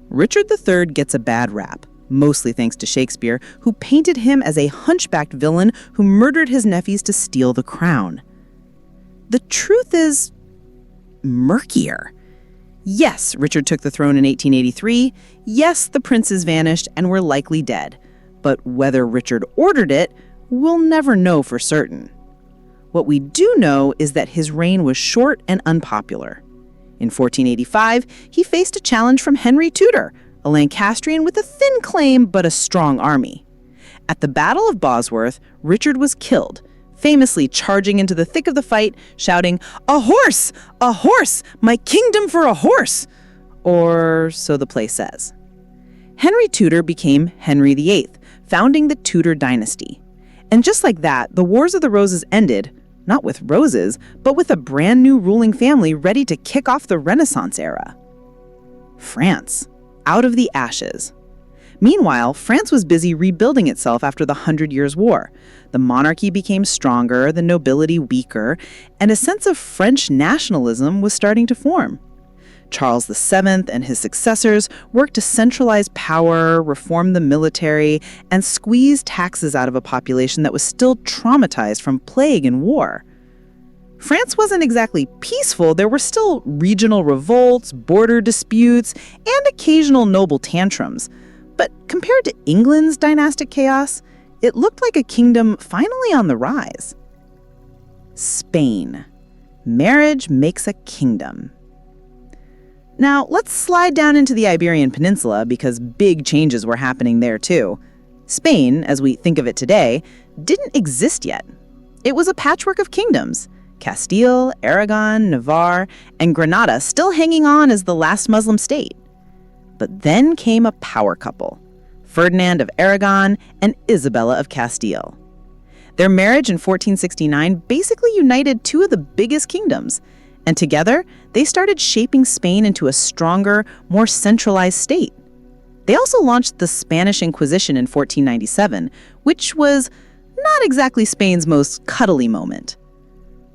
Richard III gets a bad rap, mostly thanks to Shakespeare, who painted him as a hunchbacked villain who murdered his nephews to steal the crown. The truth is murkier. Yes, Richard took the throne in 1883. Yes, the princes vanished and were likely dead. But whether Richard ordered it, we'll never know for certain. What we do know is that his reign was short and unpopular. In 1485, he faced a challenge from Henry Tudor, a Lancastrian with a thin claim but a strong army. At the Battle of Bosworth, Richard was killed, famously charging into the thick of the fight, shouting, "A horse! A horse! My kingdom for a horse!" Or so the play says. Henry Tudor became Henry VIII, founding the Tudor dynasty. And just like that, the Wars of the Roses ended, not with roses, but with a brand new ruling family ready to kick off the Renaissance era. France, out of the ashes. Meanwhile, France was busy rebuilding itself after the 100 Years' War. The monarchy became stronger, the nobility weaker, and a sense of French nationalism was starting to form. Charles VII and his successors worked to centralize power, reform the military, and squeeze taxes out of a population that was still traumatized from plague and war. France wasn't exactly peaceful. There were still regional revolts, border disputes, and occasional noble tantrums. But compared to England's dynastic chaos, it looked like a kingdom finally on the rise. Spain. Marriage makes a kingdom. Now, let's slide down into the Iberian Peninsula because big changes were happening there too. Spain, as we think of it today, didn't exist yet. It was a patchwork of kingdoms. Castile, Aragon, Navarre, and Granada still hanging on as the last Muslim state. But then came a power couple, Ferdinand of Aragon and Isabella of Castile. Their marriage in 1469 basically united two of the biggest kingdoms, and together they started shaping Spain into a stronger, more centralized state. They also launched the Spanish Inquisition in 1497, which was not exactly Spain's most cuddly moment.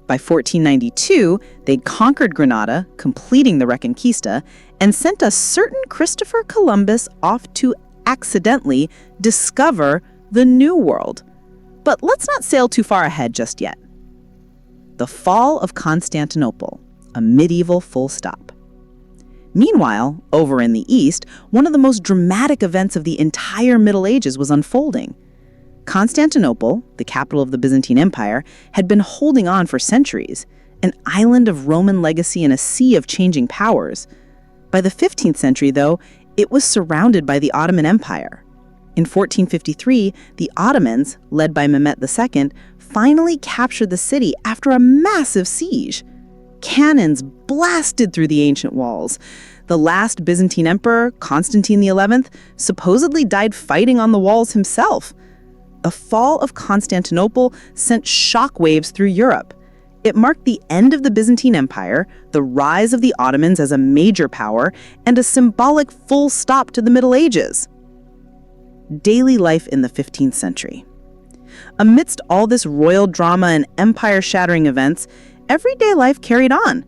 By 1492, they'd conquered Granada, completing the Reconquista, and sent a certain Christopher Columbus off to accidentally discover the New World. But let's not sail too far ahead just yet. The fall of Constantinople, a medieval full stop. Meanwhile, over in the East, one of the most dramatic events of the entire Middle Ages was unfolding. Constantinople, the capital of the Byzantine Empire, had been holding on for centuries, an island of Roman legacy in a sea of changing powers. By the 15th century, though, it was surrounded by the Ottoman Empire. In 1453, the Ottomans, led by Mehmet II, finally captured the city after a massive siege. Cannons blasted through the ancient walls. The last Byzantine emperor, Constantine XI, supposedly died fighting on the walls himself. The fall of Constantinople sent shockwaves through Europe. It marked the end of the Byzantine Empire, the rise of the Ottomans as a major power, and a symbolic full stop to the Middle Ages. Daily life in the 15th century. Amidst all this royal drama and empire-shattering events, everyday life carried on.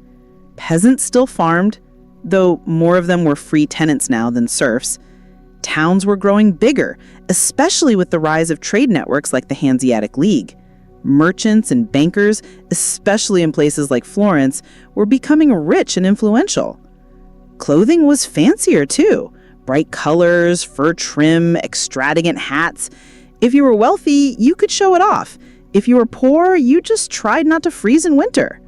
Peasants still farmed, though more of them were free tenants now than serfs. Towns were growing bigger, especially with the rise of trade networks like the Hanseatic League. Merchants and bankers, especially in places like Florence, were becoming rich and influential. Clothing was fancier too. Bright colors, fur trim, extravagant hats. If you were wealthy, you could show it off. If you were poor, you just tried not to freeze in winter.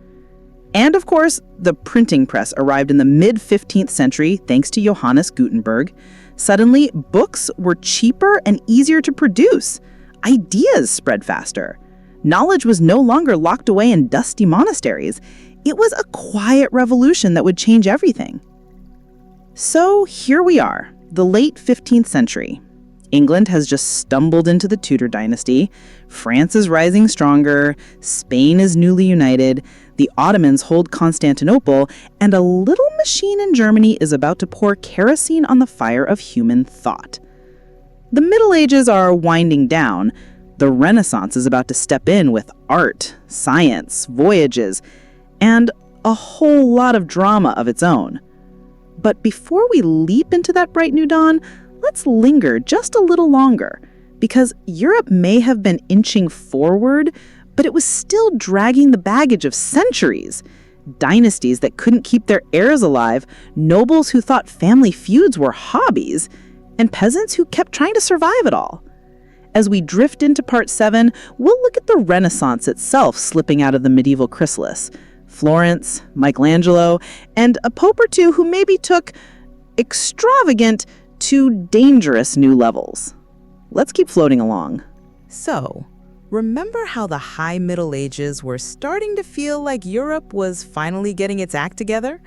And of course, the printing press arrived in the mid-15th century thanks to Johannes Gutenberg. Suddenly, books were cheaper and easier to produce. Ideas spread faster. Knowledge was no longer locked away in dusty monasteries. It was a quiet revolution that would change everything. So here we are, the late 15th century. England has just stumbled into the Tudor dynasty. France is rising stronger. Spain is newly united. The Ottomans hold Constantinople, and a little machine in Germany is about to pour kerosene on the fire of human thought. The Middle Ages are winding down. The Renaissance is about to step in with art, science, voyages, and a whole lot of drama of its own. But before we leap into that bright new dawn, let's linger just a little longer, because Europe may have been inching forward, but it was still dragging the baggage of centuries. Dynasties that couldn't keep their heirs alive, nobles who thought family feuds were hobbies, and peasants who kept trying to survive it all. As we drift into part 7, we'll look at the Renaissance itself slipping out of the medieval chrysalis. Florence, Michelangelo, and a pope or two who maybe took extravagant to dangerous new levels. Let's keep floating along. So, remember how the High Middle Ages were starting to feel like Europe was finally getting its act together?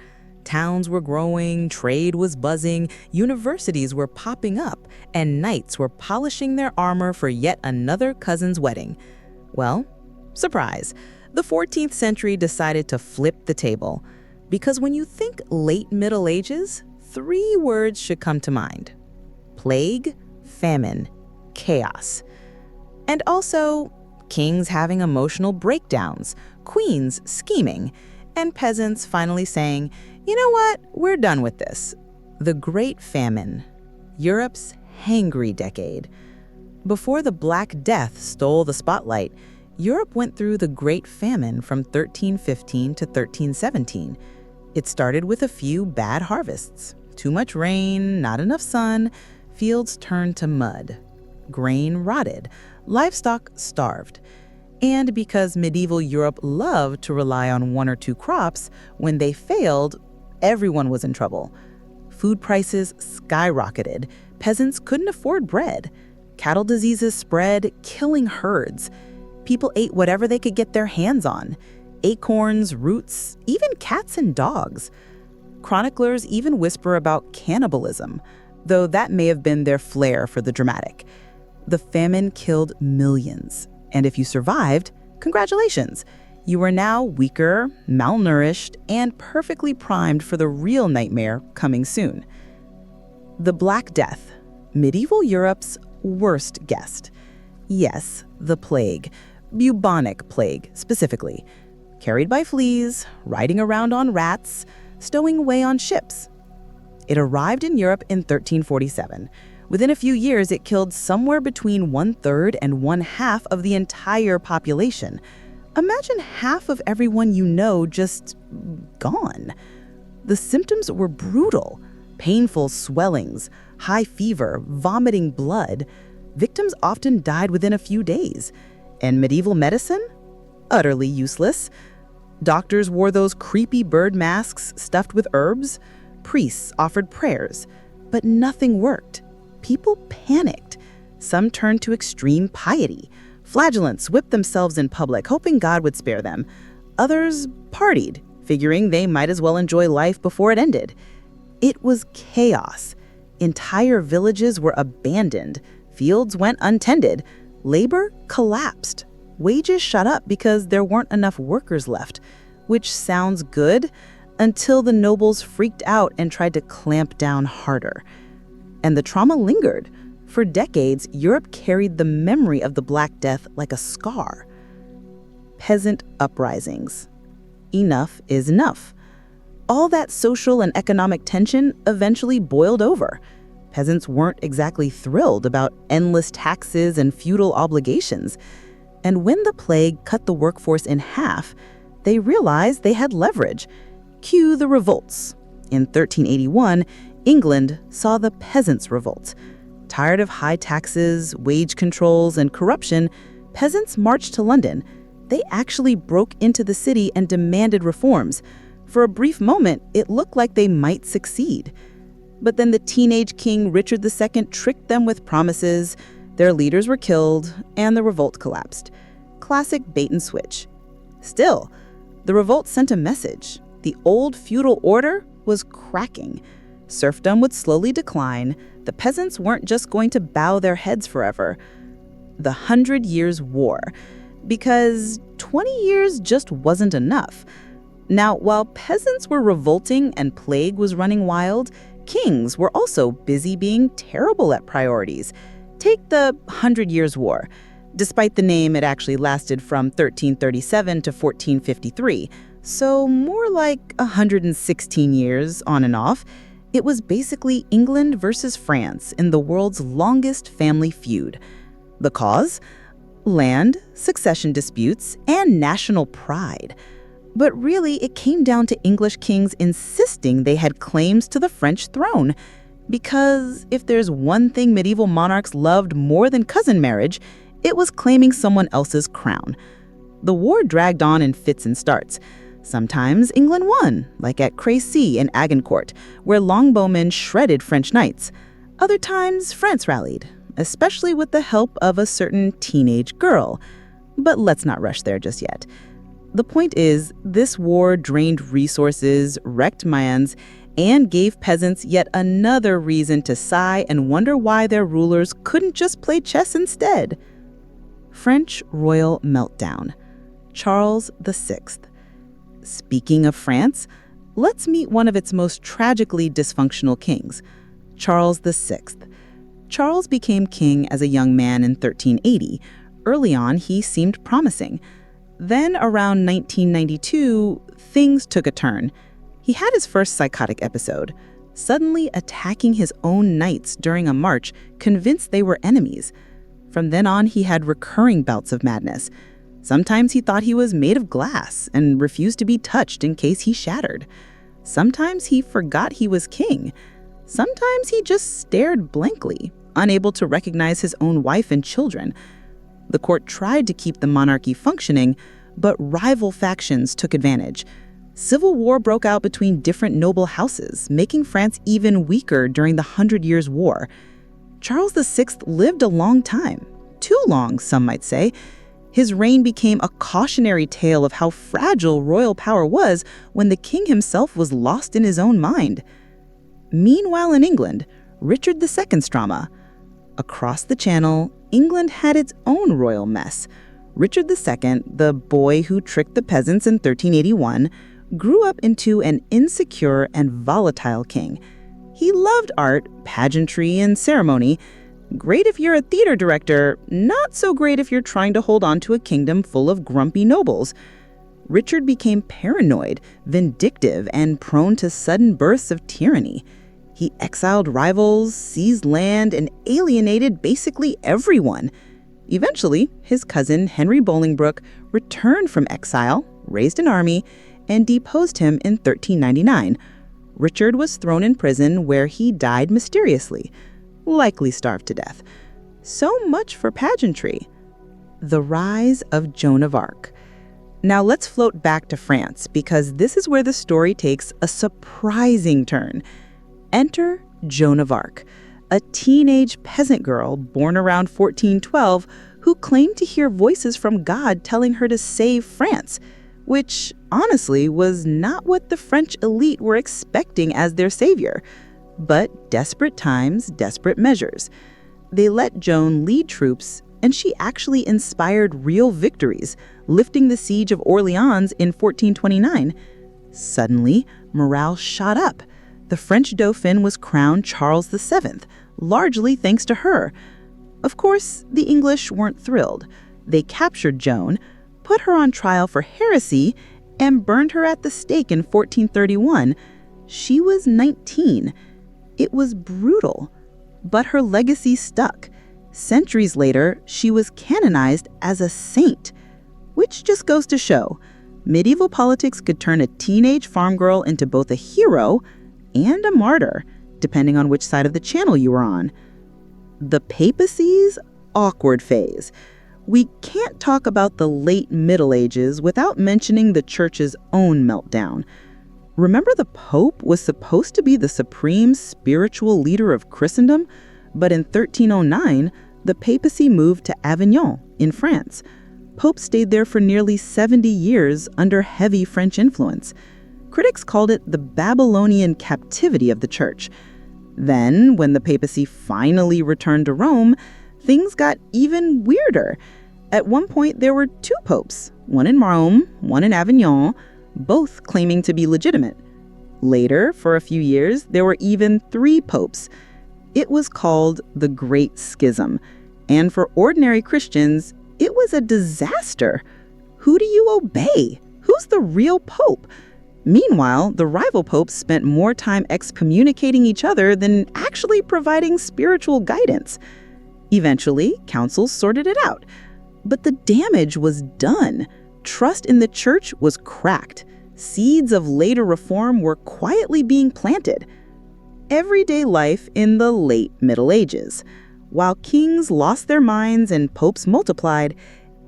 Towns were growing, trade was buzzing, universities were popping up, and knights were polishing their armor for yet another cousin's wedding. Well, surprise, the 14th century decided to flip the table. Because when you think late Middle Ages, 3 words should come to mind: plague, famine, chaos. And also, kings having emotional breakdowns, queens scheming, and peasants finally saying, you know what, we're done with this. The Great Famine, Europe's hangry decade. Before the Black Death stole the spotlight, Europe went through the Great Famine from 1315 to 1317. It started with a few bad harvests. Too much rain, not enough sun, fields turned to mud. Grain rotted, livestock starved. And because medieval Europe loved to rely on 1 or 2 crops, when they failed, everyone was in trouble. Food prices skyrocketed. Peasants couldn't afford bread. Cattle diseases spread, killing herds. People ate whatever they could get their hands on. Acorns, roots, even cats and dogs. Chroniclers even whisper about cannibalism, though that may have been their flair for the dramatic. The famine killed millions, and if you survived, congratulations. You are now weaker, malnourished, and perfectly primed for the real nightmare coming soon. The Black Death, medieval Europe's worst guest. Yes, the plague, bubonic plague specifically, carried by fleas, riding around on rats, stowing away on ships. It arrived in Europe in 1347. Within a few years, it killed somewhere between 1/3 and 1/2 of the entire population. Imagine half of everyone you know just gone. The symptoms were brutal: painful swellings, high fever, vomiting blood. Victims often died within a few days. And medieval medicine? Utterly useless. Doctors wore those creepy bird masks stuffed with herbs. Priests offered prayers. But nothing worked. People panicked. Some turned to extreme piety. Flagellants whipped themselves in public, hoping God would spare them. Others partied, figuring they might as well enjoy life before it ended. It was chaos. Entire villages were abandoned. Fields went untended. Labor collapsed. Wages shot up because there weren't enough workers left, which sounds good until the nobles freaked out and tried to clamp down harder. And the trauma lingered. For decades, Europe carried the memory of the Black Death like a scar. Peasant uprisings. Enough is enough. All that social and economic tension eventually boiled over. Peasants weren't exactly thrilled about endless taxes and feudal obligations. And when the plague cut the workforce in half, they realized they had leverage. Cue the revolts. In 1381, England saw the Peasants' Revolt. Tired of high taxes, wage controls, and corruption, peasants marched to London. They actually broke into the city and demanded reforms. For a brief moment, it looked like they might succeed. But then the teenage King Richard II tricked them with promises. Their leaders were killed, and the revolt collapsed. Classic bait and switch. Still, the revolt sent a message. The old feudal order was cracking. Serfdom would slowly decline. The peasants weren't just going to bow their heads forever. The 100 Years' War. Because 20 years just wasn't enough. Now, while peasants were revolting and plague was running wild, kings were also busy being terrible at priorities. Take the 100 Years' War. Despite the name, it actually lasted from 1337 to 1453, so more like 116 years on and off. It was basically England versus France in the world's longest family feud. The cause? Land, succession disputes, and national pride. But really, it came down to English kings insisting they had claims to the French throne. Because if there's one thing medieval monarchs loved more than cousin marriage, it was claiming someone else's crown. The war dragged on in fits and starts. Sometimes England won, like at Crécy and Agincourt, where longbowmen shredded French knights. Other times, France rallied, especially with the help of a certain teenage girl. But let's not rush there just yet. The point is, this war drained resources, wrecked lands, and gave peasants yet another reason to sigh and wonder why their rulers couldn't just play chess instead. French royal meltdown. Charles VI. Speaking of France, let's meet one of its most tragically dysfunctional kings, Charles VI. Charles became king as a young man in 1380. Early on, he seemed promising. Then, around 1992, things took a turn. He had his first psychotic episode, suddenly attacking his own knights during a march, convinced they were enemies. From then on, he had recurring bouts of madness. Sometimes he thought he was made of glass and refused to be touched in case he shattered. Sometimes he forgot he was king. Sometimes he just stared blankly, unable to recognize his own wife and children. The court tried to keep the monarchy functioning, but rival factions took advantage. Civil war broke out between different noble houses, making France even weaker during the 100 Years' War. Charles VI lived a long time. Too long, some might say. His reign became a cautionary tale of how fragile royal power was when the king himself was lost in his own mind. Meanwhile in England, Richard II's drama. Across the channel, England had its own royal mess. Richard II, the boy who tricked the peasants in 1381, grew up into an insecure and volatile king. He loved art, pageantry, and ceremony. Great if you're a theater director, not so great if you're trying to hold on to a kingdom full of grumpy nobles. Richard became paranoid, vindictive, and prone to sudden bursts of tyranny. He exiled rivals, seized land, and alienated basically everyone. Eventually, his cousin Henry Bolingbroke returned from exile, raised an army, and deposed him in 1399. Richard was thrown in prison where he died mysteriously, likely starved to death. So much for pageantry. The rise of Joan of Arc. Now let's float back to France, because this is where the story takes a surprising turn. Enter Joan of Arc, a teenage peasant girl born around 1412 who claimed to hear voices from God telling her to save France, which honestly was not what the French elite were expecting as their savior. But desperate times, desperate measures. They let Joan lead troops, and she actually inspired real victories, lifting the siege of Orleans in 1429. Suddenly, morale shot up. The French Dauphin was crowned Charles VII, largely thanks to her. Of course, the English weren't thrilled. They captured Joan, put her on trial for heresy, and burned her at the stake in 1431. She was 19. It was brutal, but her legacy stuck. Centuries later, she was canonized as a saint, which just goes to show medieval politics could turn a teenage farm girl into both a hero and a martyr, depending on which side of the channel you were on. The papacy's awkward phase. We can't talk about the late Middle Ages without mentioning the church's own meltdown. Remember, the Pope was supposed to be the supreme spiritual leader of Christendom, but in 1309, the papacy moved to Avignon in France. Pope stayed there for nearly 70 years under heavy French influence. Critics called it the Babylonian captivity of the church. Then, when the papacy finally returned to Rome, things got even weirder. At one point, there were two popes, one in Rome, one in Avignon, both claiming to be legitimate. Later, for a few years, there were even three popes. It was called the Great Schism, and for ordinary Christians, it was a disaster. Who do you obey? Who's the real pope? Meanwhile, the rival popes spent more time excommunicating each other than actually providing spiritual guidance. Eventually, councils sorted it out. But the damage was done. Trust in the church was cracked. Seeds of later reform were quietly being planted. Everyday life in the late Middle Ages. While kings lost their minds and popes multiplied,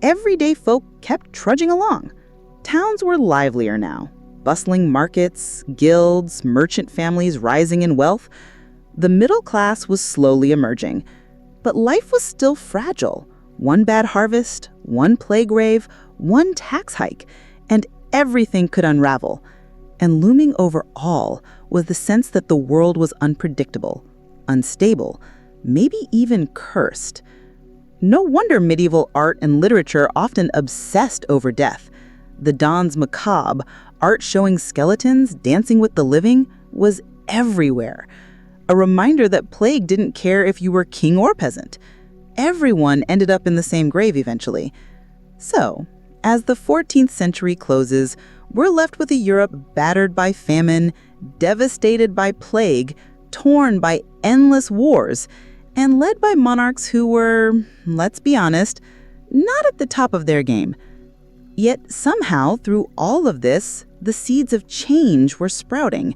everyday folk kept trudging along. Towns were livelier now. Bustling markets, guilds, merchant families rising in wealth. The middle class was slowly emerging. But life was still fragile. One bad harvest, one plague wave, one tax hike, and everything could unravel. And looming over all was the sense that the world was unpredictable, unstable, maybe even cursed. No wonder medieval art and literature often obsessed over death. The Danse Macabre, art showing skeletons dancing with the living, was everywhere. A reminder that plague didn't care if you were king or peasant. Everyone ended up in the same grave eventually. So, as the 14th century closes, we're left with a Europe battered by famine, devastated by plague, torn by endless wars, and led by monarchs who were, let's be honest, not at the top of their game. Yet somehow, through all of this, the seeds of change were sprouting.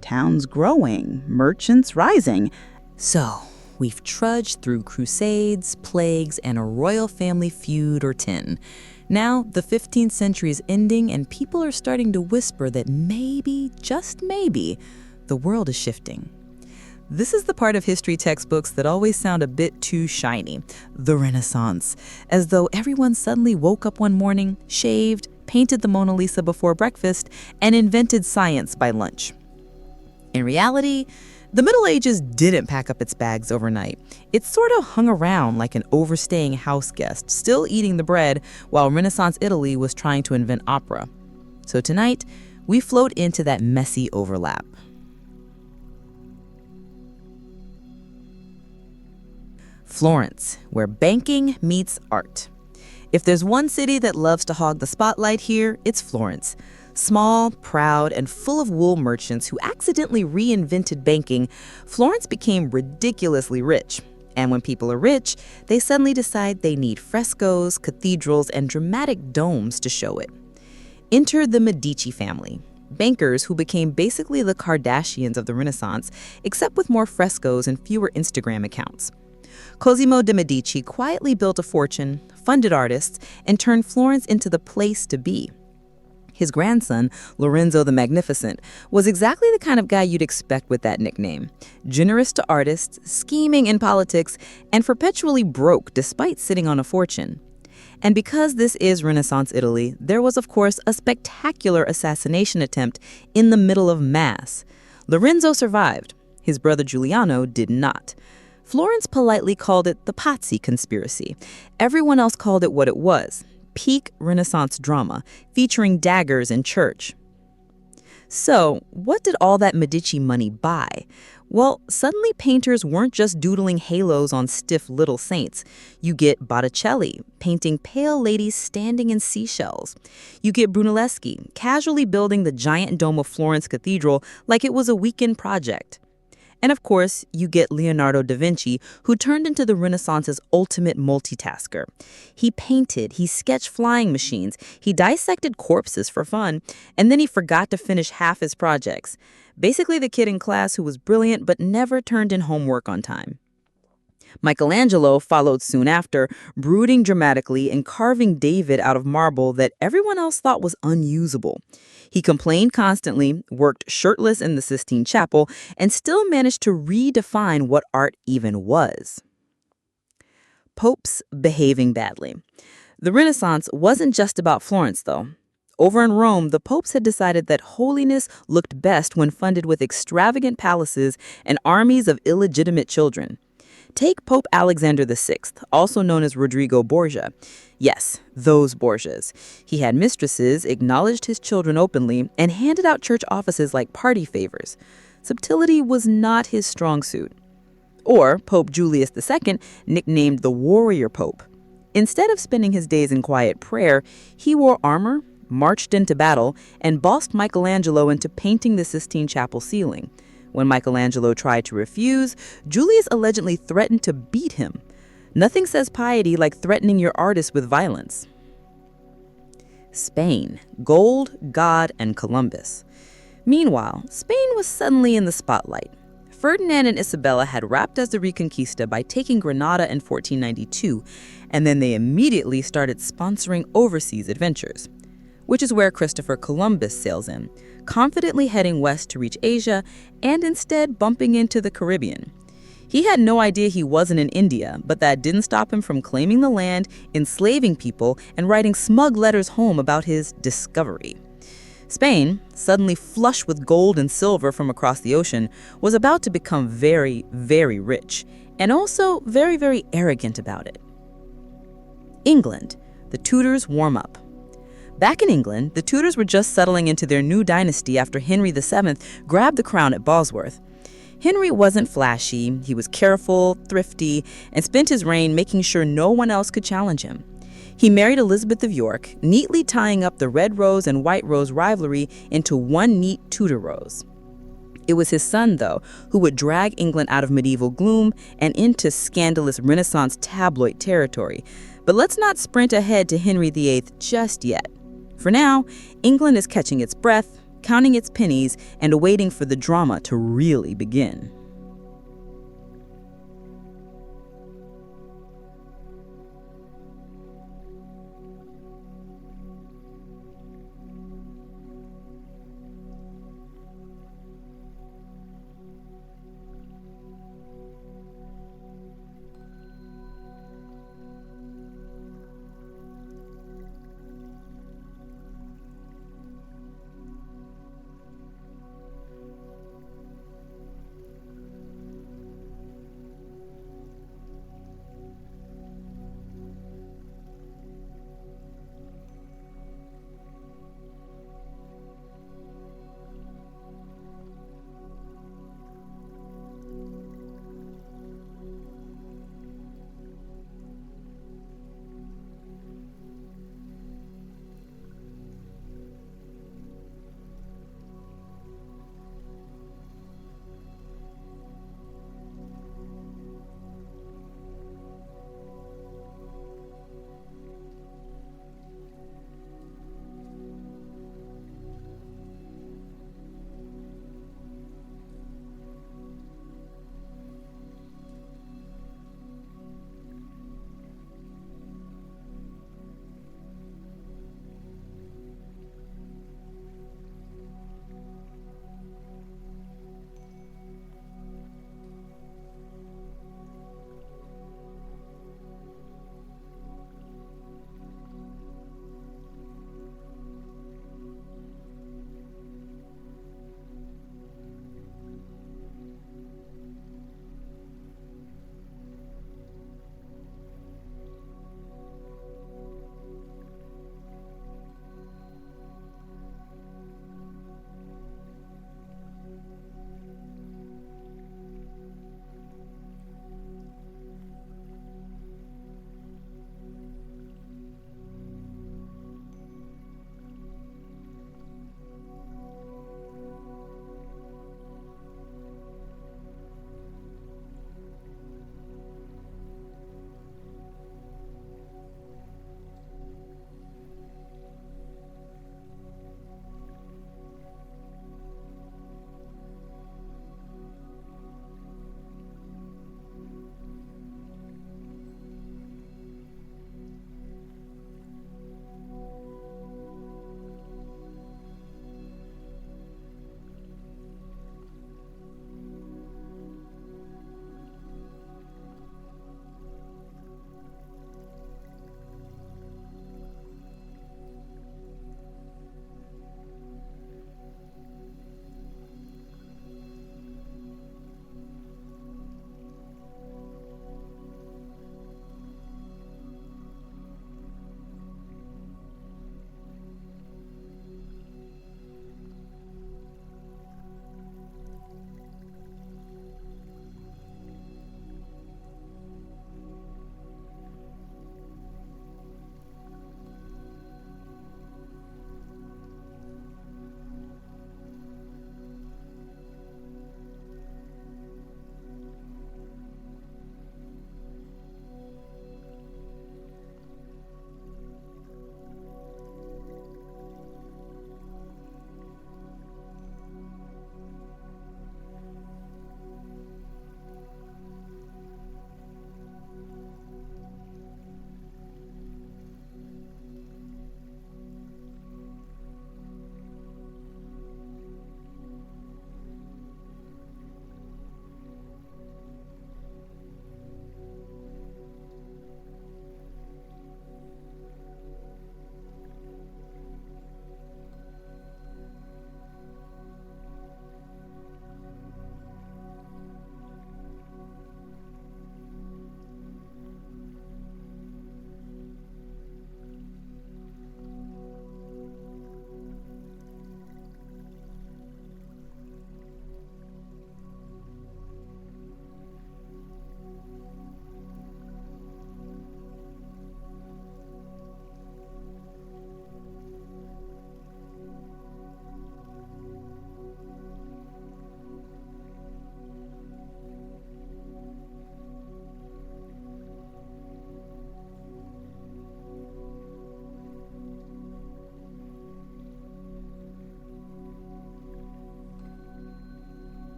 Towns growing, merchants rising. So, we've trudged through crusades, plagues, and a royal family feud or 10. Now, the 15th century is ending, and people are starting to whisper that maybe, just maybe, the world is shifting. This is the part of history textbooks that always sound a bit too shiny, the Renaissance, as though everyone suddenly woke up one morning, shaved, painted the Mona Lisa before breakfast, and invented science by lunch. In reality, the Middle Ages didn't pack up its bags overnight. It sort of hung around like an overstaying house guest, still eating the bread while Renaissance Italy was trying to invent opera. So tonight, we float into that messy overlap. Florence, where banking meets art. If there's one city that loves to hog the spotlight here, it's Florence. Small, proud, and full of wool merchants who accidentally reinvented banking, Florence became ridiculously rich. And when people are rich, they suddenly decide they need frescoes, cathedrals, and dramatic domes to show it. Enter the Medici family, bankers who became basically the Kardashians of the Renaissance, except with more frescoes and fewer Instagram accounts. Cosimo de' Medici quietly built a fortune, funded artists, and turned Florence into the place to be. His grandson, Lorenzo the Magnificent, was exactly the kind of guy you'd expect with that nickname. Generous to artists, scheming in politics, and perpetually broke despite sitting on a fortune. And because this is Renaissance Italy, there was, of course, a spectacular assassination attempt in the middle of Mass. Lorenzo survived. His brother Giuliano did not. Florence politely called it the Pazzi conspiracy. Everyone else called it what it was: peak Renaissance drama, featuring daggers in church. So, what did all that Medici money buy? Well, suddenly painters weren't just doodling halos on stiff little saints. You get Botticelli, painting pale ladies standing in seashells. You get Brunelleschi, casually building the giant dome of Florence Cathedral like it was a weekend project. And of course, you get Leonardo da Vinci, who turned into the Renaissance's ultimate multitasker. He painted, he sketched flying machines, he dissected corpses for fun, and then he forgot to finish half his projects. Basically the kid in class who was brilliant but never turned in homework on time. Michelangelo followed soon after, brooding dramatically and carving David out of marble that everyone else thought was unusable. He complained constantly, worked shirtless in the Sistine Chapel, and still managed to redefine what art even was. Popes behaving badly. The Renaissance wasn't just about Florence, though. Over in Rome, the popes had decided that holiness looked best when funded with extravagant palaces and armies of illegitimate children. Take Pope Alexander VI, also known as Rodrigo Borgia. Yes, those Borgias. He had mistresses, acknowledged his children openly, and handed out church offices like party favors. Subtlety was not his strong suit. Or Pope Julius II, nicknamed the Warrior Pope. Instead of spending his days in quiet prayer, he wore armor, marched into battle, and bossed Michelangelo into painting the Sistine Chapel ceiling. When Michelangelo tried to refuse, Julius allegedly threatened to beat him. Nothing says piety like threatening your artist with violence. Spain, gold, God, and Columbus. Meanwhile, Spain was suddenly in the spotlight. Ferdinand and Isabella had wrapped as the Reconquista by taking Granada in 1492, and then they immediately started sponsoring overseas adventures, which is where Christopher Columbus sails in, confidently heading west to reach Asia and instead bumping into the Caribbean. He had no idea he wasn't in India, but that didn't stop him from claiming the land, enslaving people, and writing smug letters home about his discovery. Spain, suddenly flush with gold and silver from across the ocean, was about to become very, very rich, and also very, very arrogant about it. England, the Tudors warm up. Back in England, the Tudors were just settling into their new dynasty after Henry VII grabbed the crown at Bosworth. Henry wasn't flashy, he was careful, thrifty, and spent his reign making sure no one else could challenge him. He married Elizabeth of York, neatly tying up the Red Rose and White Rose rivalry into one neat Tudor rose. It was his son, though, who would drag England out of medieval gloom and into scandalous Renaissance tabloid territory. But let's not sprint ahead to Henry VIII just yet. For now, England is catching its breath, counting its pennies, and awaiting for the drama to really begin.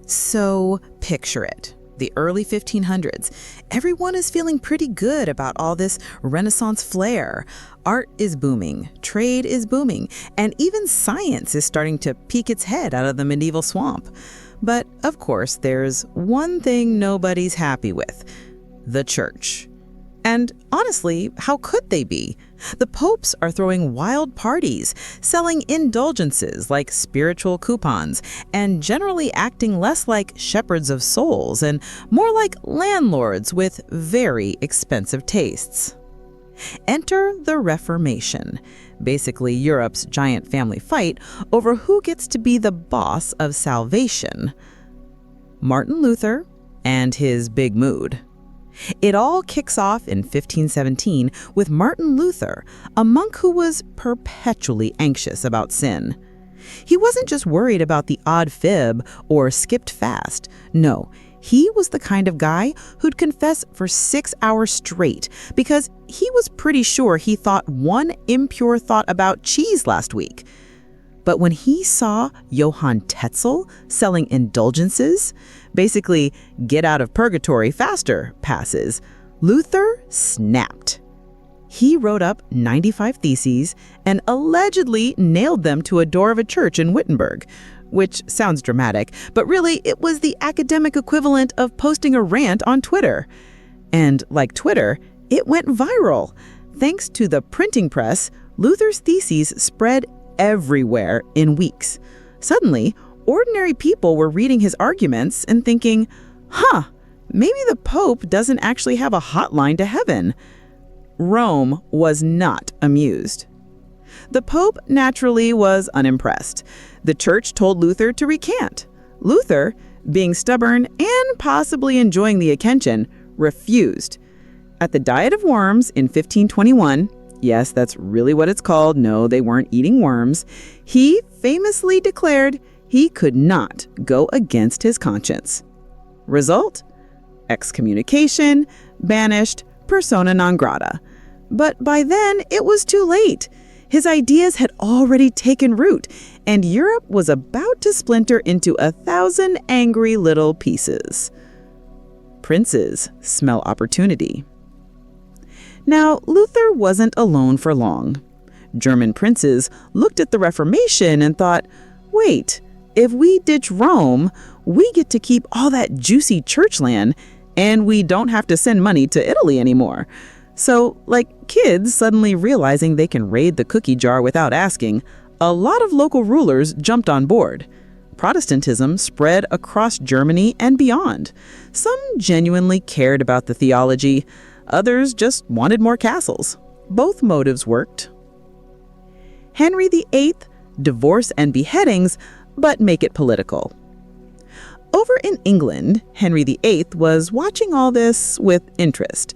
So picture it. The early 1500s. Everyone is feeling pretty good about all this Renaissance flair. Art is booming, trade is booming, and even science is starting to peek its head out of the medieval swamp. But of course, there's one thing nobody's happy with: the church. And honestly, how could they be? The popes are throwing wild parties, selling indulgences like spiritual coupons, and generally acting less like shepherds of souls and more like landlords with very expensive tastes. Enter the Reformation, basically Europe's giant family fight over who gets to be the boss of salvation. Martin Luther and his big mood. It all kicks off in 1517 with Martin Luther, a monk who was perpetually anxious about sin. He wasn't just worried about the odd fib or skipped fast. No, he was the kind of guy who'd confess for 6 hours straight because he was pretty sure he thought one impure thought about cheese last week. But when he saw Johann Tetzel selling indulgences, basically get out of purgatory faster passes, Luther snapped. He wrote up 95 theses and allegedly nailed them to a door of a church in Wittenberg, which sounds dramatic, but really it was the academic equivalent of posting a rant on Twitter. And like Twitter, it went viral. Thanks to the printing press, Luther's theses spread everywhere in weeks. Suddenly, ordinary people were reading his arguments and thinking, maybe the Pope doesn't actually have a hotline to heaven. Rome was not amused. The Pope naturally was unimpressed. The church told Luther to recant. Luther, being stubborn and possibly enjoying the attention, refused. At the Diet of Worms in 1521, yes, that's really what it's called. No, they weren't eating worms. He famously declared he could not go against his conscience. Result? Excommunication, banished, persona non grata. But by then, it was too late. His ideas had already taken root, and Europe was about to splinter into 1,000 angry little pieces. Princes smell opportunity. Now, Luther wasn't alone for long. German princes looked at the Reformation and thought, wait, if we ditch Rome, we get to keep all that juicy church land, and we don't have to send money to Italy anymore. So, like kids suddenly realizing they can raid the cookie jar without asking, a lot of local rulers jumped on board. Protestantism spread across Germany and beyond. Some genuinely cared about the theology. Others just wanted more castles. Both motives worked. Henry VIII, divorce and beheadings, but make it political. Over in England, Henry VIII was watching all this with interest.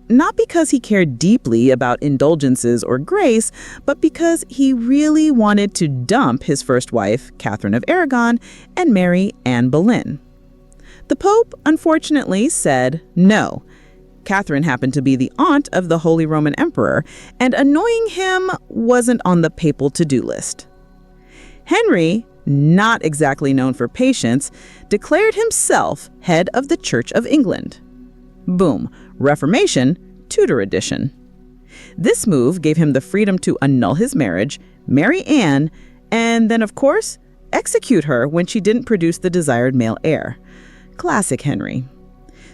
Not because he cared deeply about indulgences or grace, but because he really wanted to dump his first wife, Catherine of Aragon, and marry Anne Boleyn. The Pope, unfortunately, said no. Catherine happened to be the aunt of the Holy Roman Emperor, and annoying him wasn't on the papal to-do list. Henry, not exactly known for patience, declared himself head of the Church of England. Boom, Reformation, Tudor edition. This move gave him the freedom to annul his marriage, marry Anne, and then, of course, execute her when she didn't produce the desired male heir. Classic Henry.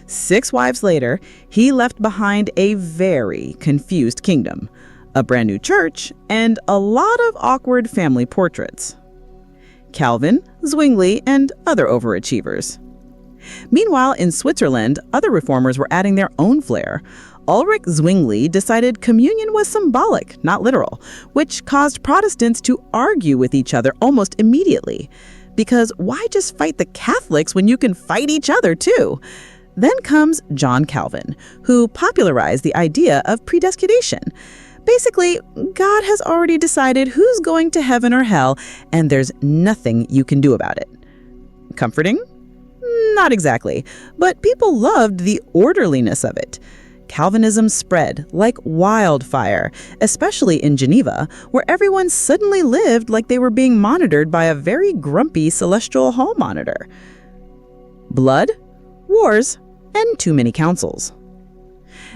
6 wives later, he left behind a very confused kingdom, a brand new church, and a lot of awkward family portraits. Calvin, Zwingli, and other overachievers. Meanwhile, in Switzerland, other reformers were adding their own flair. Ulrich Zwingli decided communion was symbolic, not literal, which caused Protestants to argue with each other almost immediately. Because why just fight the Catholics when you can fight each other too? Then comes John Calvin, who popularized the idea of predestination. Basically, God has already decided who's going to heaven or hell, and there's nothing you can do about it. Comforting? Not exactly, but people loved the orderliness of it. Calvinism spread like wildfire, especially in Geneva, where everyone suddenly lived like they were being monitored by a very grumpy celestial hall monitor. blood, wars, and too many councils.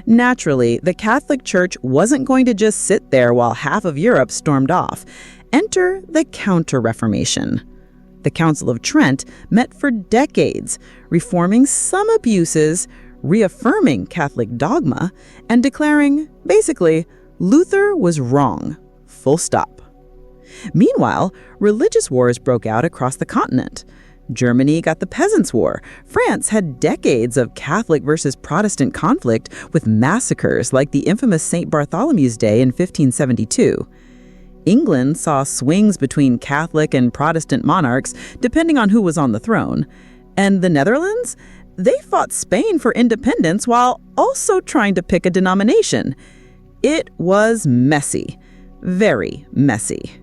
Naturally, the Catholic Church wasn't going to just sit there while half of Europe stormed off. Enter the Counter-Reformation. The Council of Trent met for decades, reforming some abuses, reaffirming Catholic dogma, and declaring, basically, Luther was wrong. Full stop. Meanwhile, religious wars broke out across the continent. Germany got the Peasants' War. France had decades of Catholic versus Protestant conflict with massacres like the infamous St. Bartholomew's Day in 1572. England saw swings between Catholic and Protestant monarchs depending on who was on the throne. And the Netherlands? They fought Spain for independence while also trying to pick a denomination. It was messy. Very messy.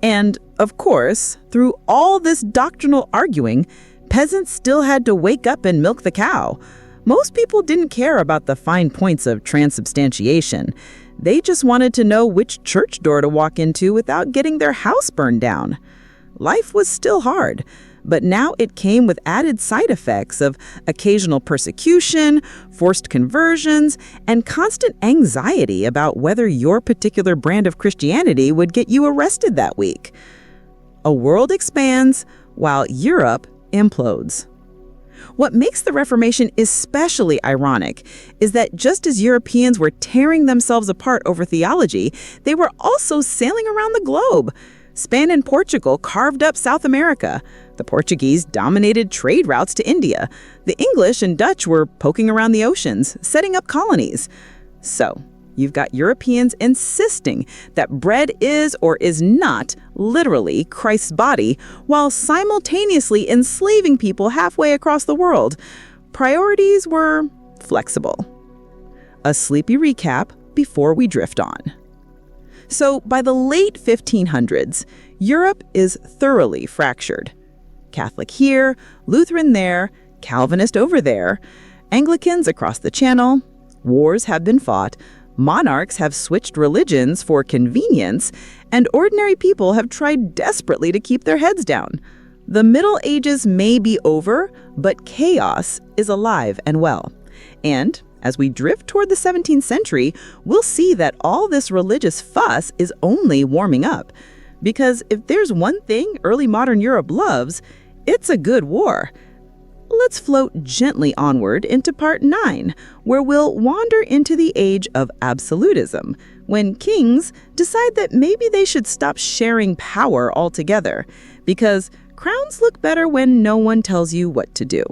And, of course, through all this doctrinal arguing, peasants still had to wake up and milk the cow. Most people didn't care about the fine points of transubstantiation. They just wanted to know which church door to walk into without getting their house burned down. Life was still hard, but now it came with added side effects of occasional persecution, forced conversions, and constant anxiety about whether your particular brand of Christianity would get you arrested that week. A world expands while Europe implodes. What makes the Reformation especially ironic is that just as Europeans were tearing themselves apart over theology, they were also sailing around the globe. Spain and Portugal carved up South America. The Portuguese dominated trade routes to India. The English and Dutch were poking around the oceans, setting up colonies. So, you've got Europeans insisting that bread is or is not literally Christ's body, while simultaneously enslaving people halfway across the world. Priorities were flexible. A sleepy recap before we drift on. So, by the late 1500s, Europe is thoroughly fractured. Catholic here, Lutheran there, Calvinist over there, Anglicans across the channel, wars have been fought, monarchs have switched religions for convenience, and ordinary people have tried desperately to keep their heads down. The Middle Ages may be over, but chaos is alive and well. And as we drift toward the 17th century, we'll see that all this religious fuss is only warming up. Because if there's one thing early modern Europe loves, it's a good war. Let's float gently onward into part 9, where we'll wander into the age of absolutism, when kings decide that maybe they should stop sharing power altogether, because crowns look better when no one tells you what to do.